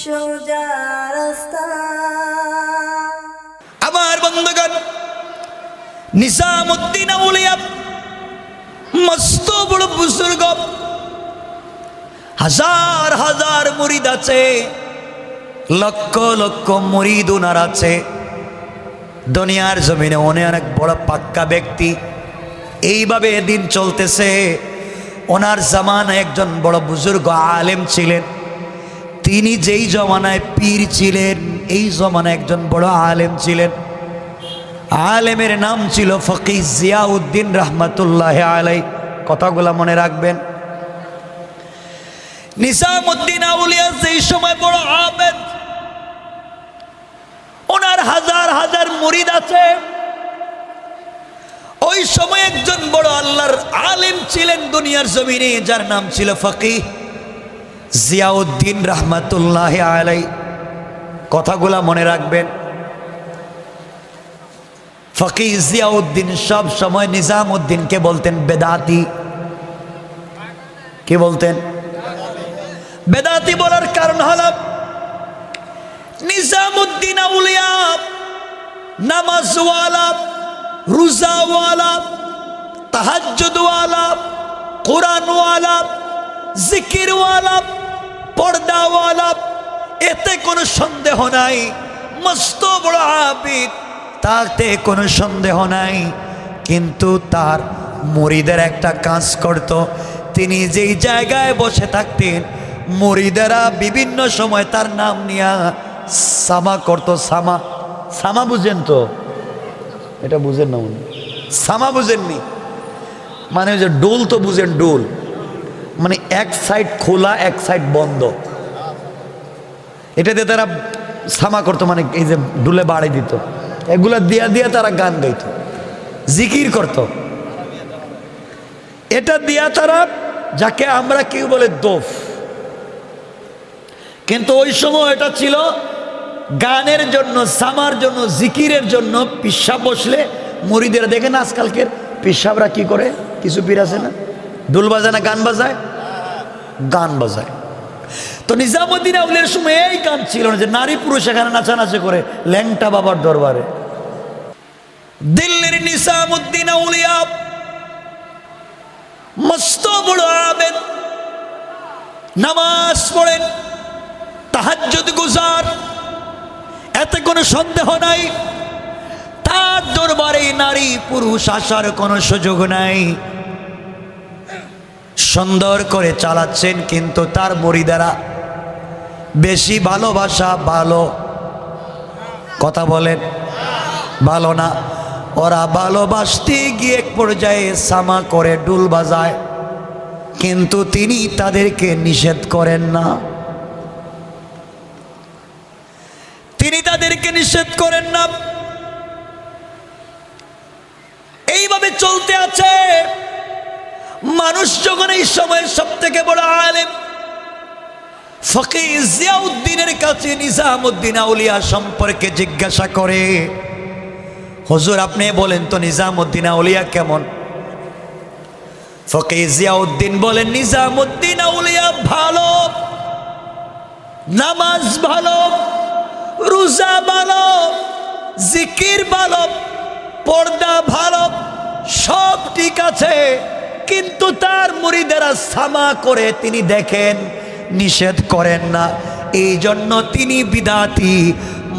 সোজা রাস্তা। আমার বন্ধুগণ, নিজামুদ্দিন আউলিয়া মস্ত বড় বুজুর্গ, হাজার হাজার মুরিদ আছে, লক্ষ লক্ষ মুরিদ ওনার আছে। দুনিয়ার জমিনে অনেক বড় পাক্কা ব্যক্তি। এইভাবে দিন চলতেছে। ওনার জামানায় একজন বড় বুজুর্গ আলেম ছিলেন। তিনি যেই জমানায় পীর ছিলেন, এই জমানায় একজন বড় আলেম ছিলেন। আলেমের নাম ছিল ফকিহ জিয়াউদ্দিন রহমাতুল্লাহ আলাই। কথাগুলা মনে রাখবেন। নিজামুদ্দিন আউলিয়া যেই সময় বড় আবেদ, ওনার হাজার হাজার মুরিদ আছে। ওই সময় একজন বড় আল্লাহর আলেম ছিলেন দুনিয়ার জমিনে, যার নাম ছিল ফকিহ জিয়াউদ্দিন রহমাতুল্লাহ আলাই। কথাগুলা মনে রাখবেন। ফকিহ জিয়াউদ্দিন সব সময় নিজামুদ্দিনকে বলতেন বেদাতি। কি বলতেন? বেদাতি বলার কারণ হল নিজামুদ্দিন আউলিয়া নামাজওয়ালা, রোজাওয়ালা, তাহাজ্জুদওয়ালা, কোরআনওয়ালা, জিকিরওয়ালা, পর্দাওয়ালা, এতে কোনো সন্দেহ নাই। মস্ত বড় আবিদ, তাতে কোনো সন্দেহ নাই। কিন্তু তার মুরিদের একটা কাজ করত। তিনি যেই জায়গায় বসে থাকতেন, মুরিদেরা বিভিন্ন সময় তার নাম নিয়ে সামা করত। সামা, সামা বুঝেন তো? এটা বুঝেন না উনি? সামা বুঝেননি? মানে ওই যে ডোল তো বুঝেন? ডোল মানে এক সাইড খোলা, এক সাইড বন্ধ। এটাতে তারা সামা করতো, মানে এই যে ডুলে বাড়ি দিত। এগুলা দিয়া দিয়া তারা গান গাইত, জিকির করত। এটা দিয়া তারা, যাকে আমরা কেউ বলে দোফ, কিন্তু ওই সময় এটা ছিল গানের জন্য, সামার জন্য, জিকিরের জন্য। পিসাব বসলে মুরিদের দেখেন আজকালকের পিসাবরা কি করে, কিছু পীর আছে না, ডুল বাজায় না গান বাজায়, গান বাজায়। তো নিজামুদ্দিন আউলিয়ার সময় এই গান ছিল না যে নারী পুরুষ এখানে নাচানাচি করে ল্যাংটা বাবার দরবারে। দিল্লির নিজামুদ্দিন আউলিয়া মস্ত বড় আবেদ, নামাজ পড়েন, তাহাজ্জুদ গুজার, এতে কোনো সন্দেহ নাই। তার দরবারে নারী পুরুষ আসার কোনো সুযোগ নাই। সুন্দর করে চালাচ্ছেন, কিন্তু তার মুরিদেরা বেশি ভালোবাসা ভালো, কথা বলেন, ভালো না। ওরা ভালোবাসতে গিয়ে এক পর্যায়ে সামা করে ডুল বাজায়, কিন্তু তিনি তাদেরকে নিষেধ করেন না। তিনি তাদেরকে নিষেধ করেন না। এইভাবে চলতে আছে। মানুষ যখন এই সময়ের সব থেকে বড় আলেম ফকিহ জিয়াউদ্দিনের কাছে নিজামুদ্দিন আউলিয়া সম্পর্কে জিজ্ঞাসা করে, হুজুর আপনি বলেন তো নিজামুদ্দিন আউলিয়া কেমন? ফকিহ জিয়াউদ্দিন বলেন, নিজামুদ্দিন আউলিয়া ভালো, নামাজ ভালো, রোজা ভালো, জিকির ভালো, পর্দা ভালো, সব ঠিক আছে, কিন্তু তার মুরিদেরা সামা করে তিনি দেখেন, নিষেধ করেন না। এই জন্য তিনি বিদাতি।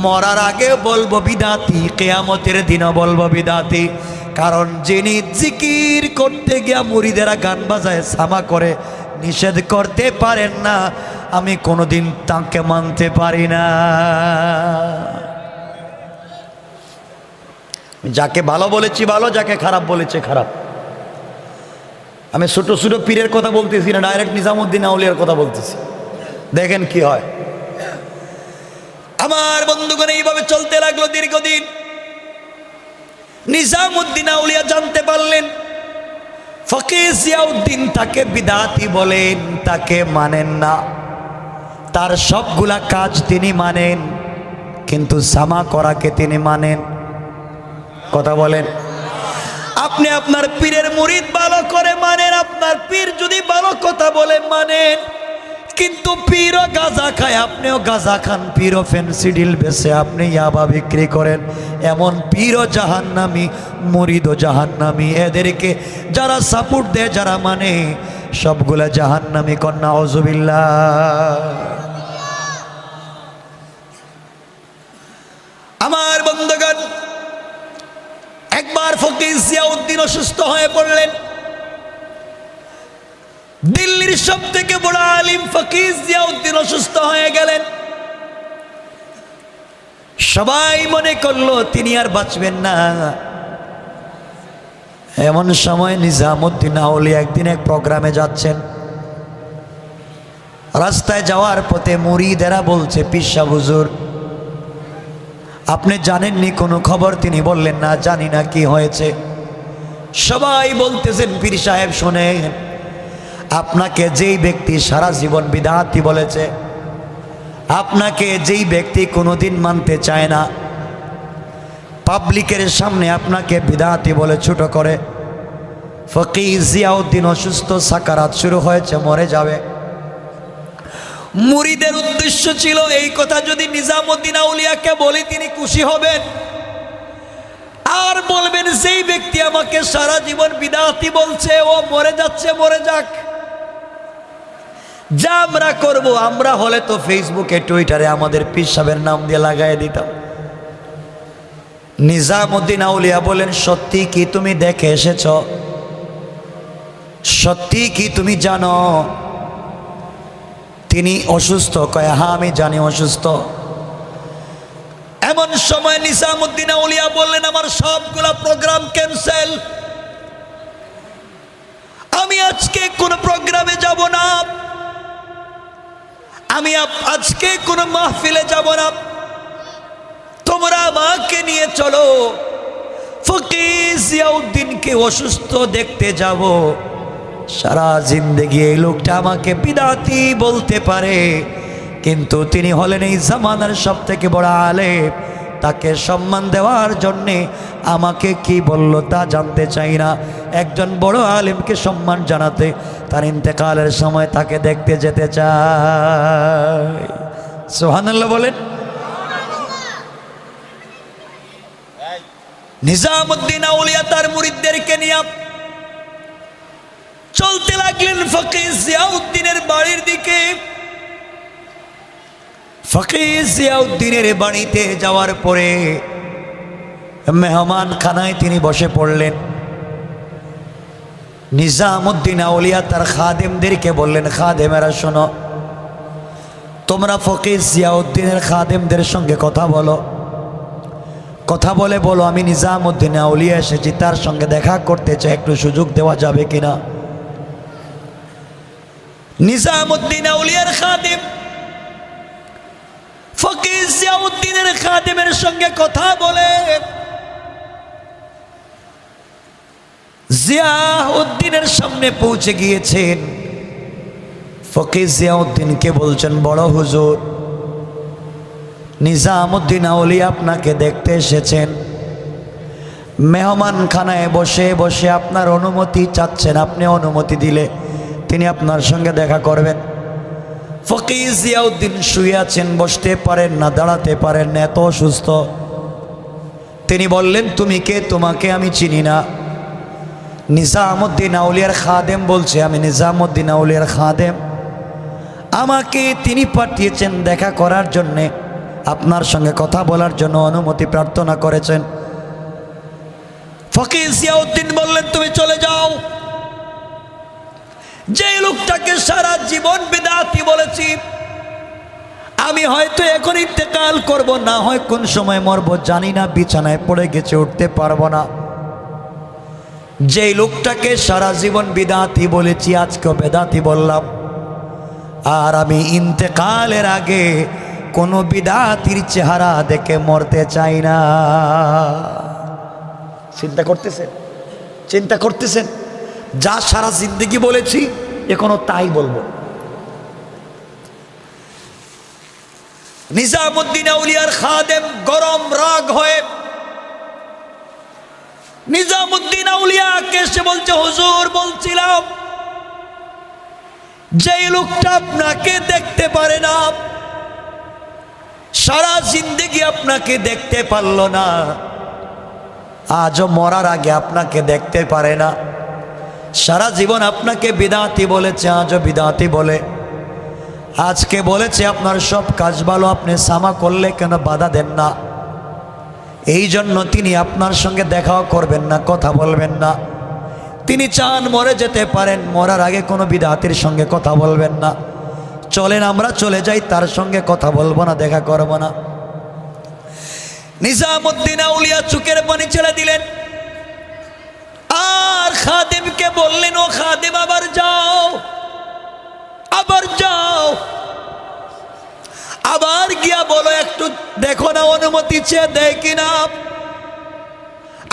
মরার আগে বলবো বিদাতি, কিয়ামতের দিনও বলবো বিদাতি। কারণ যিনি জিকির করতে গিয়া মুরিদেরা গান বাজায়, সামা করে, নিষেধ করতে পারেন না, আমি কোনোদিন তাকে মানতে পারি না। যাকে ভালো বলেছি ভালো, যাকে খারাপ বলেছে খারাপ। আমি ছোট ছোট পীরের কথা বলতেছি না, ডাইরেক্ট নিজামুদ্দিন আউলিয়ার কথা বলতেছি। দেখেন কি হয়। আমার বন্ধুগণ, এইভাবে চলতে লাগলো দীর্ঘদিন। নিজামুদ্দিন আউলিয়া জানতে পারলেন ফকিহ জিয়াউদ্দিন তাকে বিদাতি বলেন, তাকে মানেন না। তার সবগুলা কাজ তিনি মানেন, কিন্তু সামা করাকে তিনি মানেন। কথা বলেন। আপনি আপনার পীরের মুরিদ ভালো করে মানেন, আপনার পীর যদি ভালো কথা বলে মানেন, কিন্তু পীরও গাঁজা খায়, আপনিও গাঁজা খান, পীরও ফেন্সিডিল বেচে, আপনি ইয়াবা বিক্রি করেন। এমন পীরও জাহান্নামী, মুরিদও জাহান্নামী। এদেরকে যারা সাপোর্ট দেয়, যারা মানে, সবগুলা জাহান্নামী। কন্যা আউযুবিল্লাহ। আমার বন্ধুগণ, একবার ফকির জিয়াউদ্দিন অসুস্থ হয়ে পড়লেন। দিল্লির সব থেকে বড় আলিম ফকির জিয়াউদ্দিন অসুস্থ হয়ে গেলেন। সবাই মনে করলো তিনি আর বাঁচবেন না। এমন সময় নিজামুদ্দিন আউলিয়া একদিন এক প্রোগ্রামে যাচ্ছেন। রাস্তায় যাওয়ার পথে মুরিদেরা বলছে, পীর সাহেব হুজুর আপনি জানেননি কোনো খবর? তিনি বললেন, না জানি না, কি হয়েছে? সবাই বলতেছেন, পীর সাহেব শোনেন, আপনাকে যেই ব্যক্তি সারা জীবন বিদআতি বলেছে, আপনাকে যেই ব্যক্তি কোনোদিন মানতে চায় না, পাবলিকের সামনে আপনাকে বিদআতি বলে ছোট করে, ফকির জিয়াউদ্দিন অসুস্থ, সাকারাত শুরু হয়েছে, মরে যাবে। মুরিদের উদ্দেশ্য ছিল এই কথা যদি নিজামুদ্দিন আউলিয়াকে বলি তিনি খুশি হবেন, আর বলবেন যেই ব্যক্তি আমাকে সারা জীবন বিদআতি বলছে ও মরে যাচ্ছে, মরে যাক। যা আমরা করব, আমরা হলে তো ফেসবুকে টুইটারে আমাদের পীর সাহেবের নাম দিয়ে লাগাই দিতাম। নিজামুদ্দিন আউলিয়া বলেন, সত্যি কি তুমি দেখে এসেছ? সত্যি কি তুমি জানো তিনি অসুস্থ? কয়, হ্যাঁ আমি জানি অসুস্থ। এমন সময় নিজামুদ্দিন আউলিয়া বললেন, আমার সবগুলা প্রোগ্রাম ক্যান্সেল, আমি আজকে কোনো প্রোগ্রামে যাব না, আমি আজকে কোনো মাহফিলে যাব না, তোমরা আমাকে নিয়ে চলো, ফকির জিয়াউদ্দিনকে অসুস্থ দেখতে যাব। সারা জিন্দেগি এই লোকটা আমাকে বিদআতি বলতে পারে, কিন্তু তিনি হলেন এই জামানার সব থেকে বড় আলেম, তাকে সম্মান দেওয়ার জন্যে আমাকে কি বলল তা জানতে চাই না। একজন বড় আলেমকে সম্মান জানাতে তার ইন্তেকালের সময় তাকে দেখতে যেতে চাই। সুবহানাল্লাহ বলেন। নিজামুদ্দিন আউলিয়া তার মুরিদদেরকে নিয়ে চলতে লাগলেন ফকির জিয়াউদ্দিনের বাড়ির দিকে। ফকির জিয়াউদ্দিনের বাড়িতে যাওয়ার পরে মেহমান খানায় তিনি বসে পড়লেন। নিজামুদ্দিন আউলিয়া তার খাদেমদেরকে বললেন, খাদেমেরা শোনো, তোমরা ফকির জিয়াউদ্দিনের খাদেমদের সঙ্গে কথা বলো, কথা বলে বলো আমি নিজামুদ্দিন আউলিয়া এসেছি, তার সঙ্গে দেখা করতে চাই, একটু সুযোগ দেওয়া যাবে কিনা। নিজামুদ্দিন আউলিয়ার খাদেম ফকির জিয়াউদ্দিনের খাদেমের সঙ্গে কথা বলে জিয়াউদ্দিনের সামনে পৌঁছে গিয়েছেন। ফকির জিয়াউদ্দিনকে বলছেন, বড় হুজুর, নিজামুদ্দিন আউলিয়া আপনাকে দেখতে এসেছেন, মেহমান খানায় বসে বসে আপনার অনুমতি চাচ্ছেন, আপনি অনুমতি দিলে তিনি আপনার সঙ্গে দেখা করবেন। ফকির জিয়াউদ্দিন শুয়ে আছেন, বসতে পারেন না, দাঁড়াতে পারেন না, এত অসুস্থ। তিনি বললেন, তুমি কে? তোমাকে আমি চিনি না। নিজামুদ্দিন আউলিয়ার খাদেম বলছে, আমি নিজামুদ্দিন আউলিয়ার খাদেম, আমাকে তিনি পাঠিয়েছেন দেখা করার জন্যে, আপনার সঙ্গে কথা বলার জন্য অনুমতি প্রার্থনা করেছেন। ফকির জিয়াউদ্দিন বললেন, তুমি চলে যাও। যে লোকটাকে সারা জীবন বিদআতি বলেছি, আমি হয়তো এখন ইন্তেকাল করব, না হয় কোন সময় মরবো জানি না, বিছানায় পড়ে গেছে, উঠতে পারবো না। যে লোকটাকে সারা জীবন বিদআতি বলেছি, আজকেও বেদাতি বললাম, আর আমি ইন্তেকালের আগে কোনো বিদআতির চেহারা দেখে মরতে চাই না। চিন্তা করতেছেন? চিন্তা করতেছেন? যা সারা জিন্দেগি বলেছি এখনো তাই বলবো। নিজামুদ্দিন আউলিয়ার খাদেম গরম রাগ হয়ে নিজামুদ্দিন আউলিয়াকে এসে বলছে, হুজুর বলছিলাম যেই লোকটা আপনাকে দেখতে পারে না, সারা জিন্দেগি আপনাকে দেখতে পারল না, আজও মরার আগে আপনাকে দেখতে পারে না, সারা জীবন আপনাকে বিদাতি বলেছে, আজও বিদাতি বলে, আজকে বলেছে আপনার সব কাজ ভালো, আপনি সামা করলে কেন বাধা দেন না, এই জন্য তিনি আপনার সঙ্গে দেখাও করবেন না, কথা বলবেন না। তিনি চান মরে যেতে পারেন, মরার আগে কোনো বিদাতির সঙ্গে কথা বলবেন না। চলেন আমরা চলে যাই, তার সঙ্গে কথা বলবো না, দেখা করবো না। নিজামুদ্দিন আউলিয়া চোখের পানি ছেড়ে দিলেন আর খাদেমকে বললেন, ও খাদেম আবার যাও, আবার যাও, আবার গিয়া বলো, একটু দেখো না অনুমতি চেয়ে দেয় কিনা।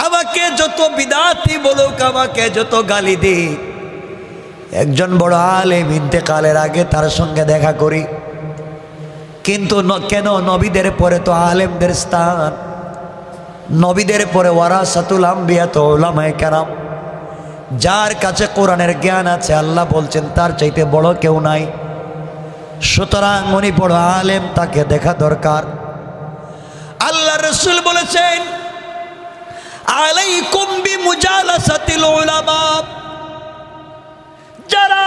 আমাকে যত বিদাতি বলুক, আমাকে যত গালি দিক, একজন বড় আলেম ইন্তেকালের আগে তার সঙ্গে দেখা করি, কিন্তু কেন নবীদের পরে তো আলেমদের স্থান, নবীদের পরে ওয়ারাসাতুল আম্বিয়া তো উলামায়ে কেরাম, যার কাছে কোরআনের জ্ঞান আছে, আল্লাহ বলছেন তার চাইতে বড় কেউ নাই, সুতরাং উনি বড় আলেম, তাকে দেখা দরকার। আল্লাহ রাসূল বলেছেন, আলাইকুম বিমুজালাসাতিল উলামা, যারা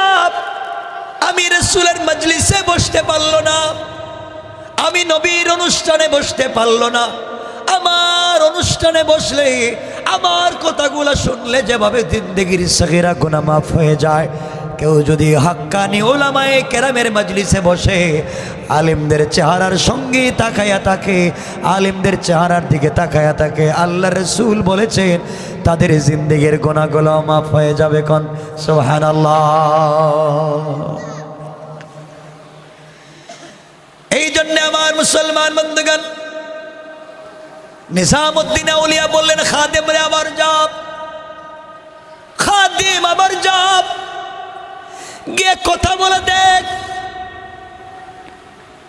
আমি রাসূলের মজলিসে বসতে পারলো না, আমি নবীর অনুষ্ঠানে বসতে পারলো না, আমার অনুষ্ঠানে বসলে, আমার কথাগুলো শুনলে যেভাবে জিন্দেগির সগীরা গুনাহ মাফ হয়ে যায়, কেউ যদি হাক্কানি উলামায়ে কেরামের মজলিসে বসে, আলেমদের চেহারার সঙ্গে তাকায়া থাকে, আলেমদের চেহারার দিকে তাকায়া থাকে, আল্লাহ রাসূল বলেছেন তাদের জিন্দেগির গুনাহগুলো মাফ হয়ে যাবে। কোন সুবহানাল্লাহ। এই জন্য আমার মুসলমান বন্ধুগণ, নিজামুদ্দিন আউলিয়া বললেন, খাদেম রে আবার যাও, খাদেম আবার যাও, গিয়ে কথা বলে দেখ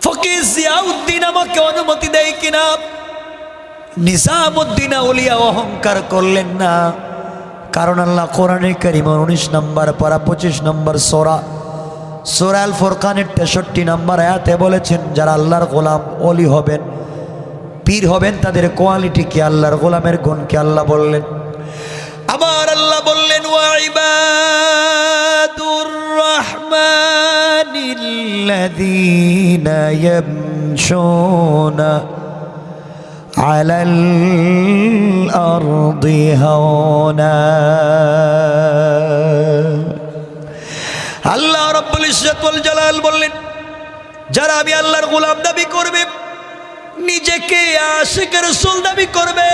ফকির জিয়াউদ্দিন আমাকে অনুমতি দেয় কিনা। নিজামুদ্দিন আউলিয়া অহংকার করলেন না, কারণ আল্লাহ কোরআনে কারীমের 19 নম্বর পারা 25 নম্বর সূরা আল ফুরকানের 63 নম্বর আয়াতে বলেছেন, যারা আল্লাহর গোলাম ওলি হবেন, পীর হবেন, তাদের কোয়ালিটি কি, আল্লাহর গোলামের গুণ কি, আল্লাহ বললেন। আবার আল্লাহ বললেন, ওয়া ইবাদুর রাহমানিল্লাযীনা ইয়ামশুনা আলাল আরদি হাওনা। আল্লাহ রাব্বুল ইজ্জত ওয়াল জালাল বললেন, যারা আমি আল্লাহর গোলাম দাবি করবে, নিজেকে আশিক রাসূল দাবি করবে,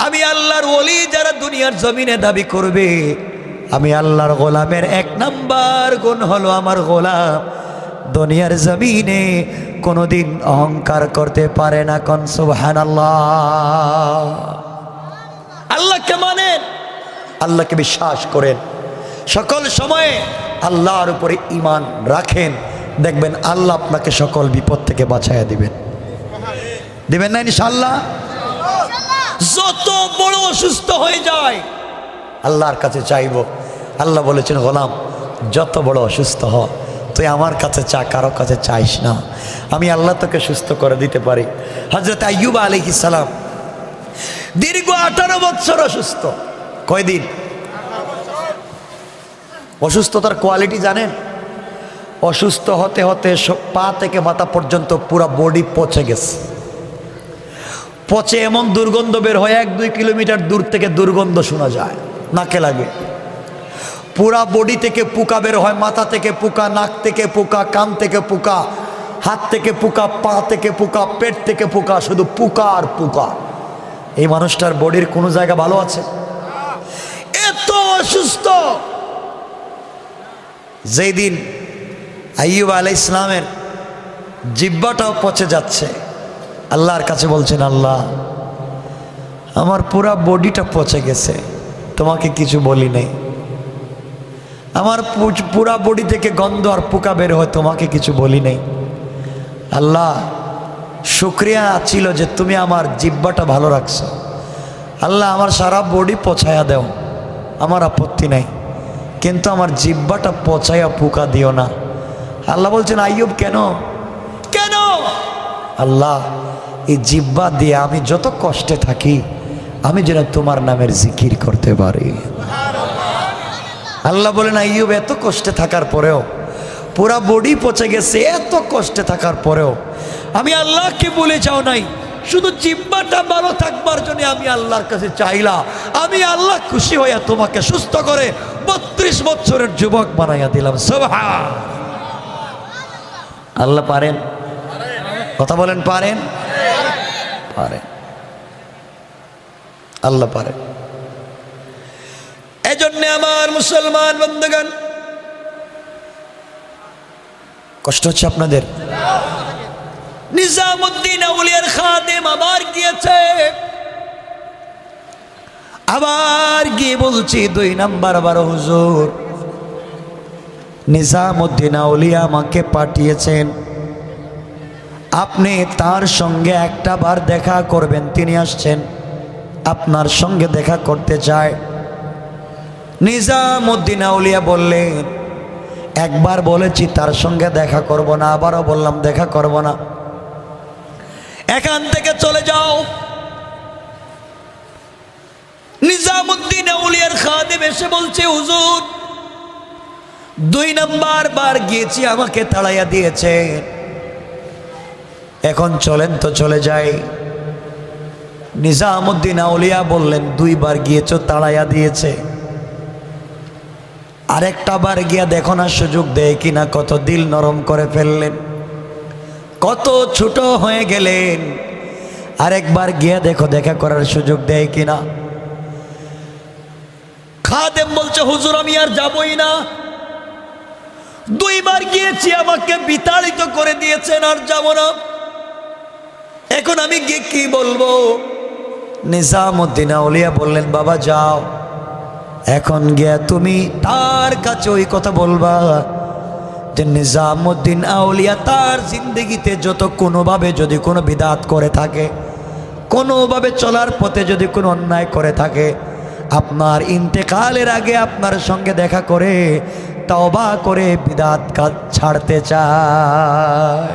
আমি আল্লাহর ওলি যারা দুনিয়ার জমিনে দাবি করবে, আমি আল্লাহর গোলামের 1 নাম্বার গুণ হলো, আমার গোলাম দুনিয়ার জমিনে কোনোদিন অহংকার করতে পারে না। কোন সুবহানাল্লাহ। আল্লাহকে মানেন, আল্লাহকে বিশ্বাস করেন, সকল সময়ে আল্লাহর উপরে ঈমান রাখেন, দেখবেন আল্লাহ আপনাকে সকল বিপদ থেকে বাঁচাইয়া দিবেন। দিবেন না ইনশাআল্লাহ? যত বড় অসুস্থ হয়ে যায় আল্লাহর কাছে চাইব। আল্লাহ বলেছেন, গোলাম যত বড় অসুস্থ হ, তুই আমার কাছে চা, কারো কাছে চাইস না, আমি আল্লাহ তোকে সুস্থ করে দিতে পারি। হযরত আইয়ুব আলাইহিস সালাম দীর্ঘ 18 বছর অসুস্থ। কয়দিন? অসুস্থতার কোয়ালিটি জানেন? অসুস্থ হতে হতে পা থেকে মাথা পর্যন্ত পুরো বডি পচে গেছে। পচে এমন দুর্গন্ধ বের হয়, 1-2 কিলোমিটার দূর থেকে দুর্গন্ধ শোনা যায়, নাকে লাগে। পুরা বডি থেকে পোকা বের হয়, মাথা থেকে পোকা, নাক থেকে পোকা, কান থেকে পোকা, হাত থেকে পোকা, পা থেকে পোকা, পেট থেকে পোকা, শুধু পোকা আর পোকা। এই মানুষটার বডির কোনো জায়গা ভালো আছে? এত অসুস্থ। যেই দিন আইয়ুব আলাইহিস সালামের জিহ্বাটাও পচে যাচ্ছে, আল্লাহর কাছে বলছেন, আল্লাহ আমার পুরা বডিটা পচে গেছে, তোমাকে কিছু বলি নাই, আমার পুরা বডি থেকে গন্ধ আর পোকা বের হয়, তোমাকে কিছু বলি নাই। আল্লাহ শুকরিয়া ছিল যে তুমি আমার জিহ্বাটা ভালো রাখছো, আল্লাহ আমার সারা বডি পচায়া দাও, আমার আপত্তি নাই, কিন্তু আমার জিহ্বাটা পচাইয়া পোকা দিও না। আল্লাহ বলছেন আইয়ুব কেন কেন? আল্লাহ এই জিহ্বা দিয়ে আমি যত কষ্টে থাকি আমি যেন তোমার নামের জিকির করতে পারি। আল্লাহ বলেন আইয়ুব এত কষ্টে থাকার পরেও, পুরা বডি পচে গেছে, এত কষ্টে থাকার পরেও আমি আল্লাহকে বলে যাও নাই, শুধু জিহ্বাটা ভালো থাকবার জন্য আমি আল্লাহর কাছে চাইলা, আমি আল্লাহ খুশি হইয়া তোমাকে সুস্থ করে 32 বছরের যুবক বানাইয়া দিলাম। সুবহান আল্লাহ। পারেন? কথা বলেন পারেন? পারেন, আল্লাহ পারেন। এজন্য আমার মুসলমান বন্ধুগণ, কষ্ট হচ্ছে আপনাদের? নিজামুদ্দিন আউলিয়ার খাদেম আবার গিয়েছে, আবার গিয়ে বলছি 2 নাম্বার 12 হুজুর নিজামুদ্দিন আউলিয়া আমাকে পাঠিয়েছেন, আপনি তার সঙ্গে একটা বার দেখা করবেন, তিনি আসছেন আপনার সঙ্গে দেখা করতে চায়। নিজামুদ্দিন আউলিয়া বললেন একবার বলেছি তার সঙ্গে দেখা করব না, আবারও বললাম দেখা করব না, এখান থেকে চলে যাও। নিজামুদ্দিন আউলিয়ার খাদেম এসে বলছে হুজুর 2 নাম্বার বার গিয়েছি, আমাকে তাড়াইয়া দিয়েছে, এখন চলেন তো চলে যাই। নিজামুদ্দিন আউলিয়া বললেন 2 বার গিয়েছো, তাড়াইয়া দিয়েছে, আরেকটা বার গিয়া দেখো না সুযোগ দেয় কিনা। কত দিল নরম করে ফেললেন, কত ছোট হয়ে গেলেন, আরেকবার গিয়া দেখো দেখা করার সুযোগ দেয় কিনা। খাদেম বলছে হুজুর আমি আর যাবই না, 2 বার গিয়েছি, আমাকে বিতাড়িত করে দিয়েছেন, আর যাব না, এখন আমি গিয়ে কি বলবো? নিজামুদ্দিন আউলিয়া বললেন বাবা যাও, এখন গিয়া তুমি তার কাছে ওই কথা বলবা যে নিজামুদ্দিন আউলিয়া তার জিন্দগিতে যত কোনোভাবে যদি কোনো বিদাত করে থাকে, কোনোভাবে চলার পথে যদি কোনো অন্যায় করে থাকে, আপনার ইন্তেকালের আগে আপনার সঙ্গে দেখা করে তওবা করে বিদাত কাজ ছাড়তে চায়।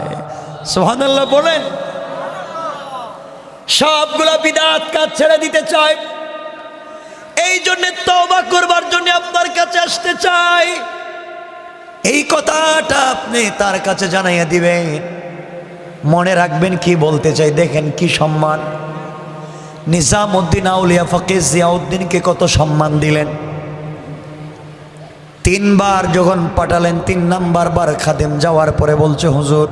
সুবহানাল্লাহ বলেন। সবগুলা বিদাত কাজ ছেড়ে দিতে চায়, এই জন্য তওবা করবার জন্য আপনার কাছে আসতে চাই। এই কথাটা আপনি তার কাছে জানাইয়া দিবেন, মনে রাখবেন কি বলতে চাই। দেখেন কি সম্মান, নিজামুদ্দিন আউলিয়া ফকির জিয়াউদ্দিনকে কত সম্মান দিলেন। 3 বার যখন পাঠালেন, 3 নাম্বার বার খাদেম যাওয়ার পরে বলছে হুজুর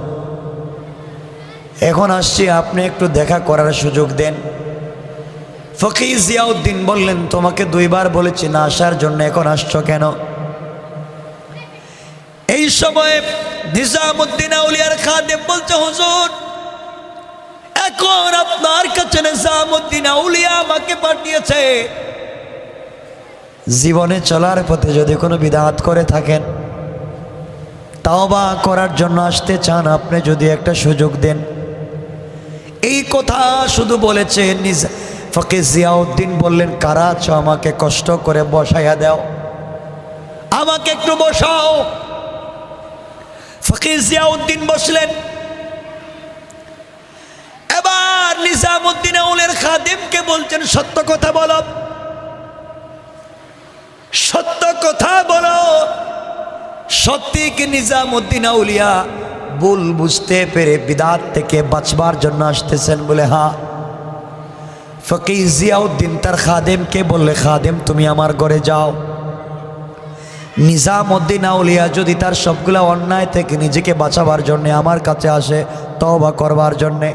এখন আসছি, আপনি একটু দেখা করার সুযোগ দেন। ফকির জিয়াউদ্দিন বললেন তোমাকে 2 বার বলেছি না আসার জন্য, এখন আসছো কেন? এই সময় নিজামুদ্দিন আউলিয়ার খাদেম বলছে হুজুর এখন আপনার কাছে নিজামুদ্দিন আউলিয়া আমাকে পাঠিয়েছে, জীবনে চলার পথে যদি কোনো বিদআত করে থাকেন, তাওবা করার জন্য আসতে চান, আপনি যদি একটা সুযোগ দেন। এই কথা শুধু বলেছে। ফকির জিয়াউদ্দিন বললেন কারা আছো আমাকে কষ্ট করে বসাইয়া দাও, আমাকে একটু বসাও। ফকির জিয়াউদ্দিন বসলেন। এবার নিজামুদ্দিন আউলিয়ার খাদেমকে বলছেন সত্য কথা বলো, সত্য কথা বলো। সত্যি কি নিজামুদ্দিন আউলিয়া ভুল বুঝতে পেরে বিদআত থেকে বাঁচবার জন্য আসতেছেন? বলে হ্যাঁ। ফকির জিয়াউদ্দিন তার খাদেমকে বললে খাদেম তুমি আমার ঘরে যাও, নিজামুদ্দিন আউলিয়া যদি তার সবগুলা অন্যায় থেকে নিজেকে বাঁচাবার জন্য আমার কাছে আসে তওবা করবার জন্যে,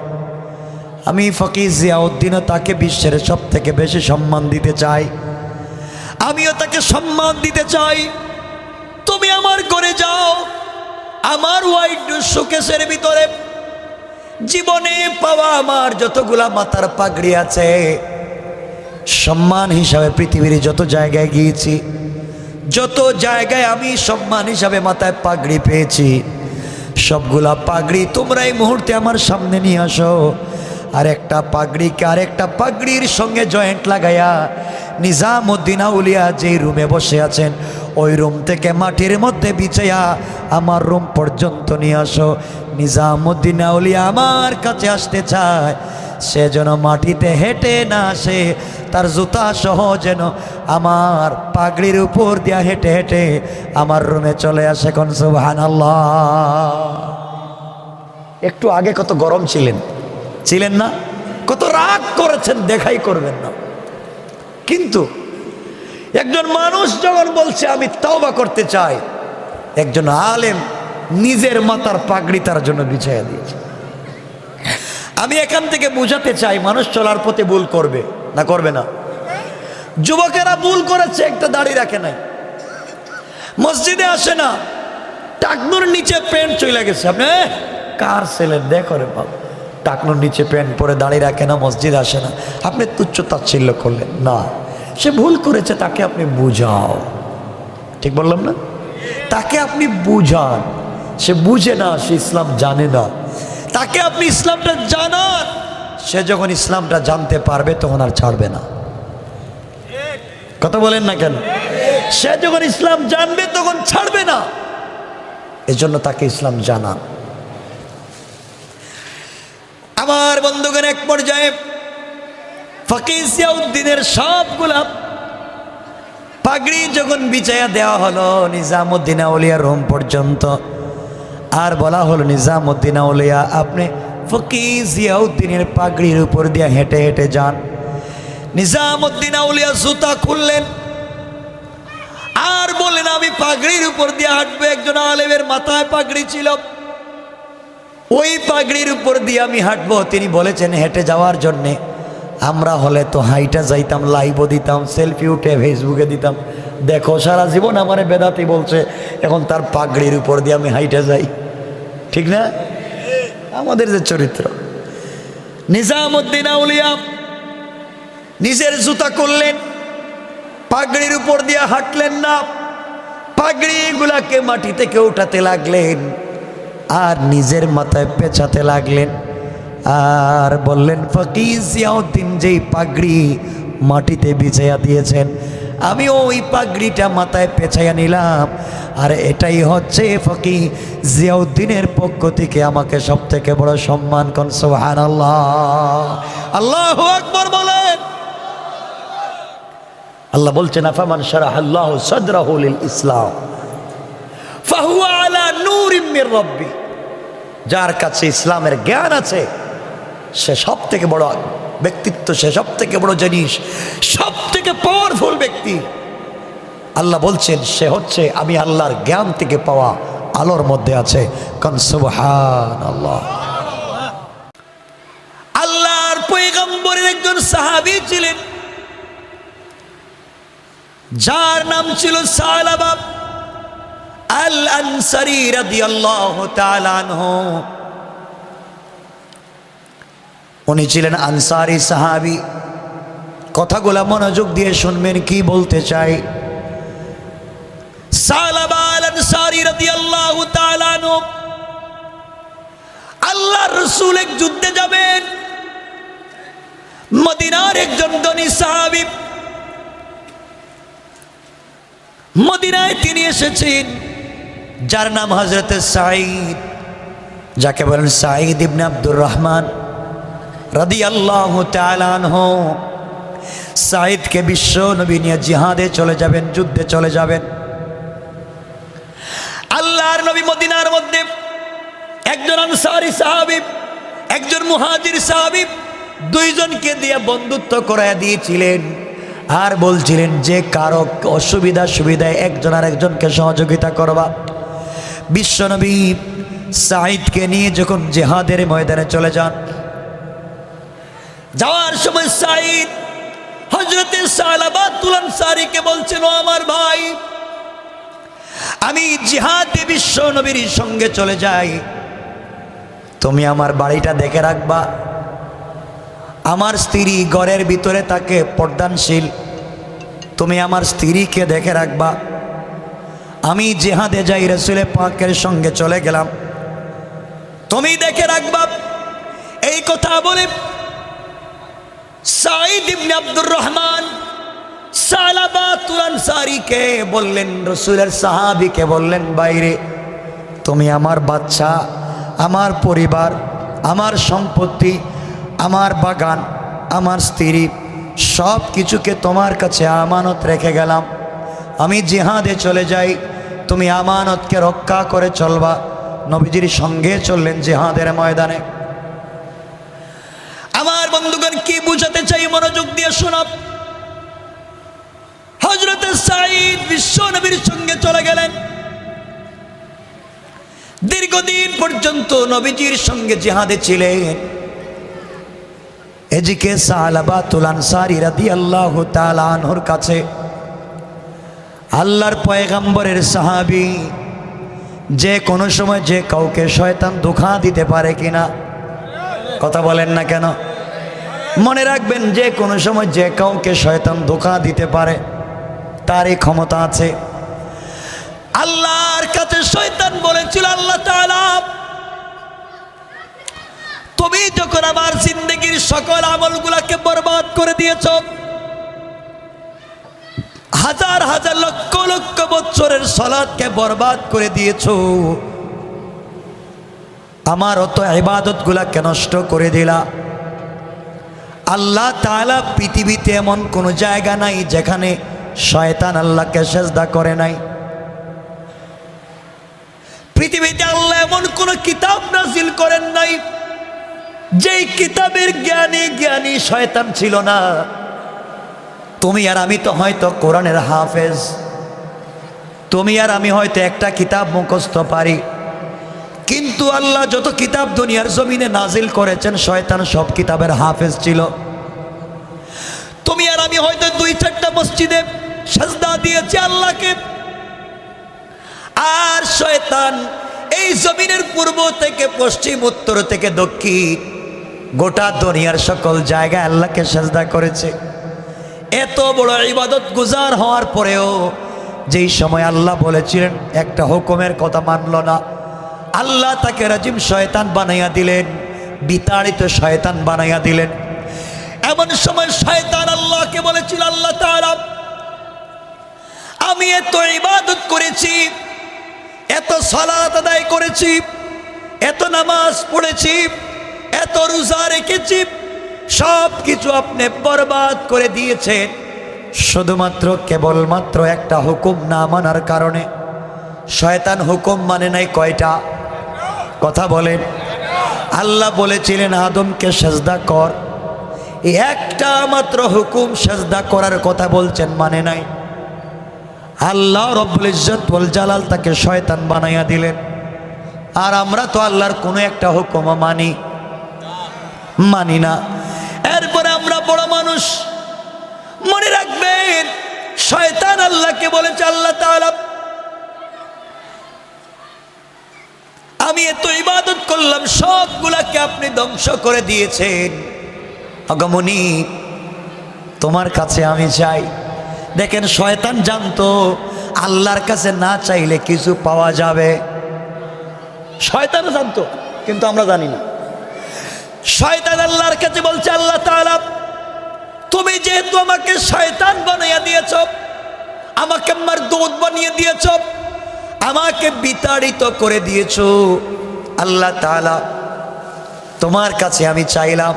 আমি ফকির জিয়াউদ্দিনও তাকে বিশ্বের সব থেকে বেশি সম্মান দিতে চাই, আমিও তাকে সম্মান দিতে চাই। তুমি আমার ঘরে যাও, আমার হোয়াইট শোকেসের ভিতরে জীবনে পাওয়া আমার যতগুলা মাথার পাগড়ি আছে, সম্মান হিসাবে পৃথিবীর যত জায়গায় গিয়েছি, যত জায়গায় আমি সম্মান হিসাবে মাথায় পাগড়ি পেয়েছি, সবগুলা পাগড়ি তোমরা এই মুহূর্তে আমার সামনে নিয়ে আসো। আর একটা পাগড়িকে আরেকটা পাগড়ির সঙ্গে জয়েন্ট লাগাইয়া নিজামুদ্দিন আউলিয়া যেই রুমে বসে আছেন ওই রুম থেকে মাটির মধ্যে বিছাইয়া আমার রুম পর্যন্ত নিয়ে আসো। নিজামুদ্দিন আউলিয়া আমার কাছে আসতে চায়, সে যেন মাটিতে হেঁটে না আসে, তার জুতা সহ যেন আমার পাগড়ির উপর দিয়া হেঁটে হেঁটে আমার রুমে চলে আসে। কোন সুবহানাল্লাহ। একটু আগে কত গরম ছিলেন না, কত রাগ করেছেন, দেখাই করবেন না। কিন্তু একজন মানুষ যখন বলছে আমি তওবা করতে চাই, একজন আলেম নিজের মাথার পাগড়ি তার জন্য বিছাইয়া দিয়েছে। আমি এখান থেকে বুঝাতে চাই, মানুষ চলার পথে ভুল করবে না, করবে না? যুবকেরা ভুল করেছে, একটা দাড়ি রাখে নাই, মসজিদে আসে না, টাকনুর নিচে প্যান্ট চলে গেছে। আপনি কার ছেলে দেখো রে বাবা, টাকনুর নিচে প্যান্ট পরে দাড়ি রাখে না, মসজিদ আসে না, আপনি তুচ্ছ তাচ্ছিল্য করলেন না। সে ভুল করেছে, তাকে আপনি বুঝাও। ঠিক বললাম না? তাকে আপনি বুঝান। সে বুঝে না, সে ইসলাম জানে না, তাকে আপনি ইসলামটা জানান। সে যখন ইসলামটা জানতে পারবে তখন আর ছাড়বে না। কথা বলেন না কেন? সে যখন ইসলাম জানবে তখন ছাড়বে না। এজন্য তাকে ইসলাম জানান। আমার বন্ধুগণ, এক পর্যায়ে ফকিহ জিয়াউদ্দিনের সবগুলা পাগড়ি যখন বিছায়া দেওয়া হলো নিজামুদ্দিন আউলিয়া রুম পর্যন্ত, আর বলা হলো নিজামুদ্দিন আউলিয়া আপনি ফকিহ জিয়াউদ্দিনের পাগড়ির উপর দিয়ে হেঁটে হেঁটে যান। নিজামুদ্দিন আউলিয়া জুতা খুললেন আর বললেন আমি পাগড়ির উপর দিয়ে হাঁটবো। একজন আলেমের মাথায় পাগড়ি ছিল, ওই পাগড়ির উপর দিয়ে আমি হাঁটবো। তিনি বলেছেন হেঁটে যাওয়ার জন্যে। আমরা হলে তো হাইটা যাইতাম, লাইভও দিতাম, সেলফি উঠে ফেসবুকে দিতাম, দেখো সারা জীবন আমার বেদাতি বলছে, এখন তার পাগড়ির উপর দিয়ে আমি হাইটা যাই। ঠিক না? আমাদের যে চরিত্র। নিজামুদ্দিন আউলিয়া নিজের জুতা করলেন, পাগড়ির উপর দিয়ে হাঁটলেন না, পাগড়িগুলাকে মাটি থেকে উঠাতে লাগলেন আর নিজের মাথায় পেঁচাতে লাগলেন। আর বললেন ফকিহ জিয়াউদ্দিন যেই পাগড়ি মাটিতে বিছাইয়া দিয়েছেন, আমি ওই পাগড়িটা মাথায় পেঁচাইয়া নিলাম। আর এটাই হচ্ছে ফকিহ জিয়াউদ্দিনের পক্ষ থেকে আমাকে সব থেকে বড় সম্মান। কোন সুবহানাল্লাহ, আল্লাহু আকবার বলেন। আল্লাহ বলছেন আফামান শারাহাল্লাহু সাদরাহু লিল ইসলাম ফাহুয়া আলা নূরিম মির রাব্বি। যার কাছে ইসলামের জ্ঞান আছে সে সব থেকে বড় ব্যক্তিত্ব, সে সব থেকে বড় জিনিস, সব থেকে পাওয়ারফুল ব্যক্তি। আল্লাহ বলছেন সে হচ্ছে আমি আল্লাহর জ্ঞান থেকে পাওয়া আলোর মধ্যে আছে। কোন সুবহানাল্লাহ। আল্লাহর পয়গম্বরের একজন সাহাবী ছিলেন যার নাম ছিল সালাবা আল আনসারী রাদিয়াল্লাহু তাআলা আনহু। উনি ছিলেন আনসারী সাহাবী। কথাগুলা মনোযোগ দিয়ে শুনবেন কি বলতে চাই। সালাবা আল আনসারী রাদিয়াল্লাহু তাআলা আনহু আল্লাহর রাসূল এক যুদ্ধে যাবেন। মদিনার একজন ধনী সাহাবী, মদিনায় তিনি এসেছেন, যার নাম হযরত সাঈদ, যাকে বলেন সাঈদ ইবনে আব্দুর রহমান রাদিয়াল্লাহু তাআলা আনহু। সাঈদকে বিশ্ব নবী নিয়ে জিহাদে চলে যাবেন, যুদ্ধে চলে যাবেন। আল্লাহর নবী মদিনার মধ্যে একজন আনসারী সাহাবী, একজন মুহাজির সাহাবী, দুইজনকে দিয়ে বন্ধুত্ব করায় দিয়েছিলেন। আর বলছিলেন যে কারো অসুবিধা সুবিধায় একজন আর একজনকে সহযোগিতা করবা। বিশ্বনবী সাঈদকে নিয়ে যখন জিহাদের ময়দানে চলে যান, যাওয়ার সময় সাঈদ হযরতে সালাবাতুল আনসারীকে বলছিল আমার ভাই, আমি জিহাদে বিশ্বনবীর সঙ্গে চলে যাই, তুমি আমার বাড়িটা দেখে রাখবা। আমার স্ত্রী ঘরের ভিতরে তাকে পর্দানশীল, তুমি আমার স্ত্রীকে দেখে রাখবা। আমি জিহাদে যাই, রাসূল পাকের সঙ্গে চলে গেলাম, তুমি দেখে রাখবা। এই কথা বলে সাঈদ ইবনে আব্দুর রহমান সালাবাতুল আনসারীকে বললেন, রাসূলের সাহাবীকে বললেন, বাইরে তুমি আমার বাচ্চা, আমার পরিবার, আমার সম্পত্তি, আমার বাগান, আমার স্ত্রী সব কিছুকে তোমার কাছে আমানত রেখে গেলাম। আমি জিহাদে চলে যাই, তুমি আমানতকে রক্ষা করে চলবা। নবীজির সঙ্গে চললেন জিহাদের ময়দানে। আমার বন্ধুগণ, কি বুঝাতে চাই মনোযোগ দিয়ে শোনাব। হযরত সাঈদ বিশ্ব নবীর সঙ্গে চলে গেলেন। দীর্ঘদিন পর্যন্ত নবীজির সঙ্গে জিহাদে ছিলেন। এদিকে সালাবাতুল আনসারী রাদিয়াল্লাহু তাআলা আনহুর কাছে আল্লাহর পয়গম্বরের সাহাবী, যে কোনো সময় যে কাউকে শয়তান ধোঁকা দিতে পারে কিনা, কথা বলেন না কেন? মনে রাখবেন, যে কোনো সময় যে কাউকে শয়তান ধোঁকা দিতে পারে, তারই ক্ষমতা আছে। আল্লাহর কাছে শয়তান বলেছিল, আল্লাহ তাআলা তুমি যখন আমার জিন্দেগির সকল আমলগুলাকে বরবাদ করে দিয়েছ, হাজার হাজার লক্ষ লক্ষ বছরের সালাতকে বরবাদ করে দিয়েছ, আমার অত ইবাদতগুলাকে নষ্ট করে দিলা। আল্লাহ তাআলা পৃথিবীতে এমন কোনো জায়গা নাই যেখানে শয়তান আল্লাহকে সেজদা করে নাই। পৃথিবীতে আল্লাহ এমন কোন কিতাব নাজিল করেন নাই যেই কিতাবের জ্ঞানী শয়তান ছিল না। তুমি আর আমি তো হয়তো কোরআনের হাফেজ, তুমি আর আমি হয়তো একটা কিতাব মুখস্থ পারি, কিন্তু আল্লাহ যত কিতাব দুনিয়ার জমিনে নাজিল করেছেন, শয়তান সব কিতাবের হাফেজ ছিল। তুমি আর আমি হয়তো 2-4টা মসজিদে সাজদা দিয়েছি আল্লাহকে, আর শয়তান এই জমিনের পূর্ব থেকে পশ্চিম, উত্তর থেকে দক্ষিণ, গোটা দুনিয়ার সকল জায়গায় আল্লাহকে সাজদা করেছে। এত বড় ইবাদত গুজার হওয়ার পরেও যেই সময় আল্লাহ বলেছিলেন, একটা হুকুমের কথা মানল না, আল্লাহ তাকে রাজিম শয়তান বানাইয়া দিলেন, বিতাড়িত শয়তান বানাইয়া দিলেন। এমন সময় শয়তান আল্লাহকে বলেছিল, আল্লাহ তাআলা আমি এত ইবাদত করেছি, এত সালাত আদায় করেছি, এত নামাজ পড়েছি, এত রোজা রেখেছি, সব কিছু আপনি বরবাদ করে দিয়েছেন শুধুমাত্র কেবলমাত্র একটা হুকুম না মানার কারণে। শয়তান হুকুম মানে নাই কয়টা? কথা বলেন। আল্লাহ বলেছিলেন আদমকে সেজদা কর, এই একটা মাত্র হুকুম সেজদা করার কথা বলছেন, মানে নাই। আল্লাহ রব্বুল ইজ্জত ওয়াল জালাল তাকে শয়তান বানাইয়া দিলেন। আর আমরা তো আল্লাহর কোনো একটা হুকুম মানি না। এরপরে আমরা বড় মানুষ, মনে রাখবেন শয়তান আল্লাহকে বলেছে, আল্লাহ তাআলা আমি এত ইবাদত করলাম, সবগুলাকে আপনি ধ্বংস করে দিয়েছেন। আগমনী তোমার কাছে আমি চাই। দেখেন, শয়তান জানতো আল্লাহর কাছে না চাইলে কিছু পাওয়া যাবে। শয়তানও জানতো, কিন্তু আমরা জানি না। শয়তান আল্লাহর কাছে বলছে, আল্লাহ তাআলা তুমি যেহেতু আমাকে শয়তান বানিয়ে দিয়েছ, আমাকে মারদুদ বানিয়ে দিয়েছ, আমাকে বিতাড়িত করে দিয়েছ, আল্লাহ তাআলা তোমার কাছে আমি চাইলাম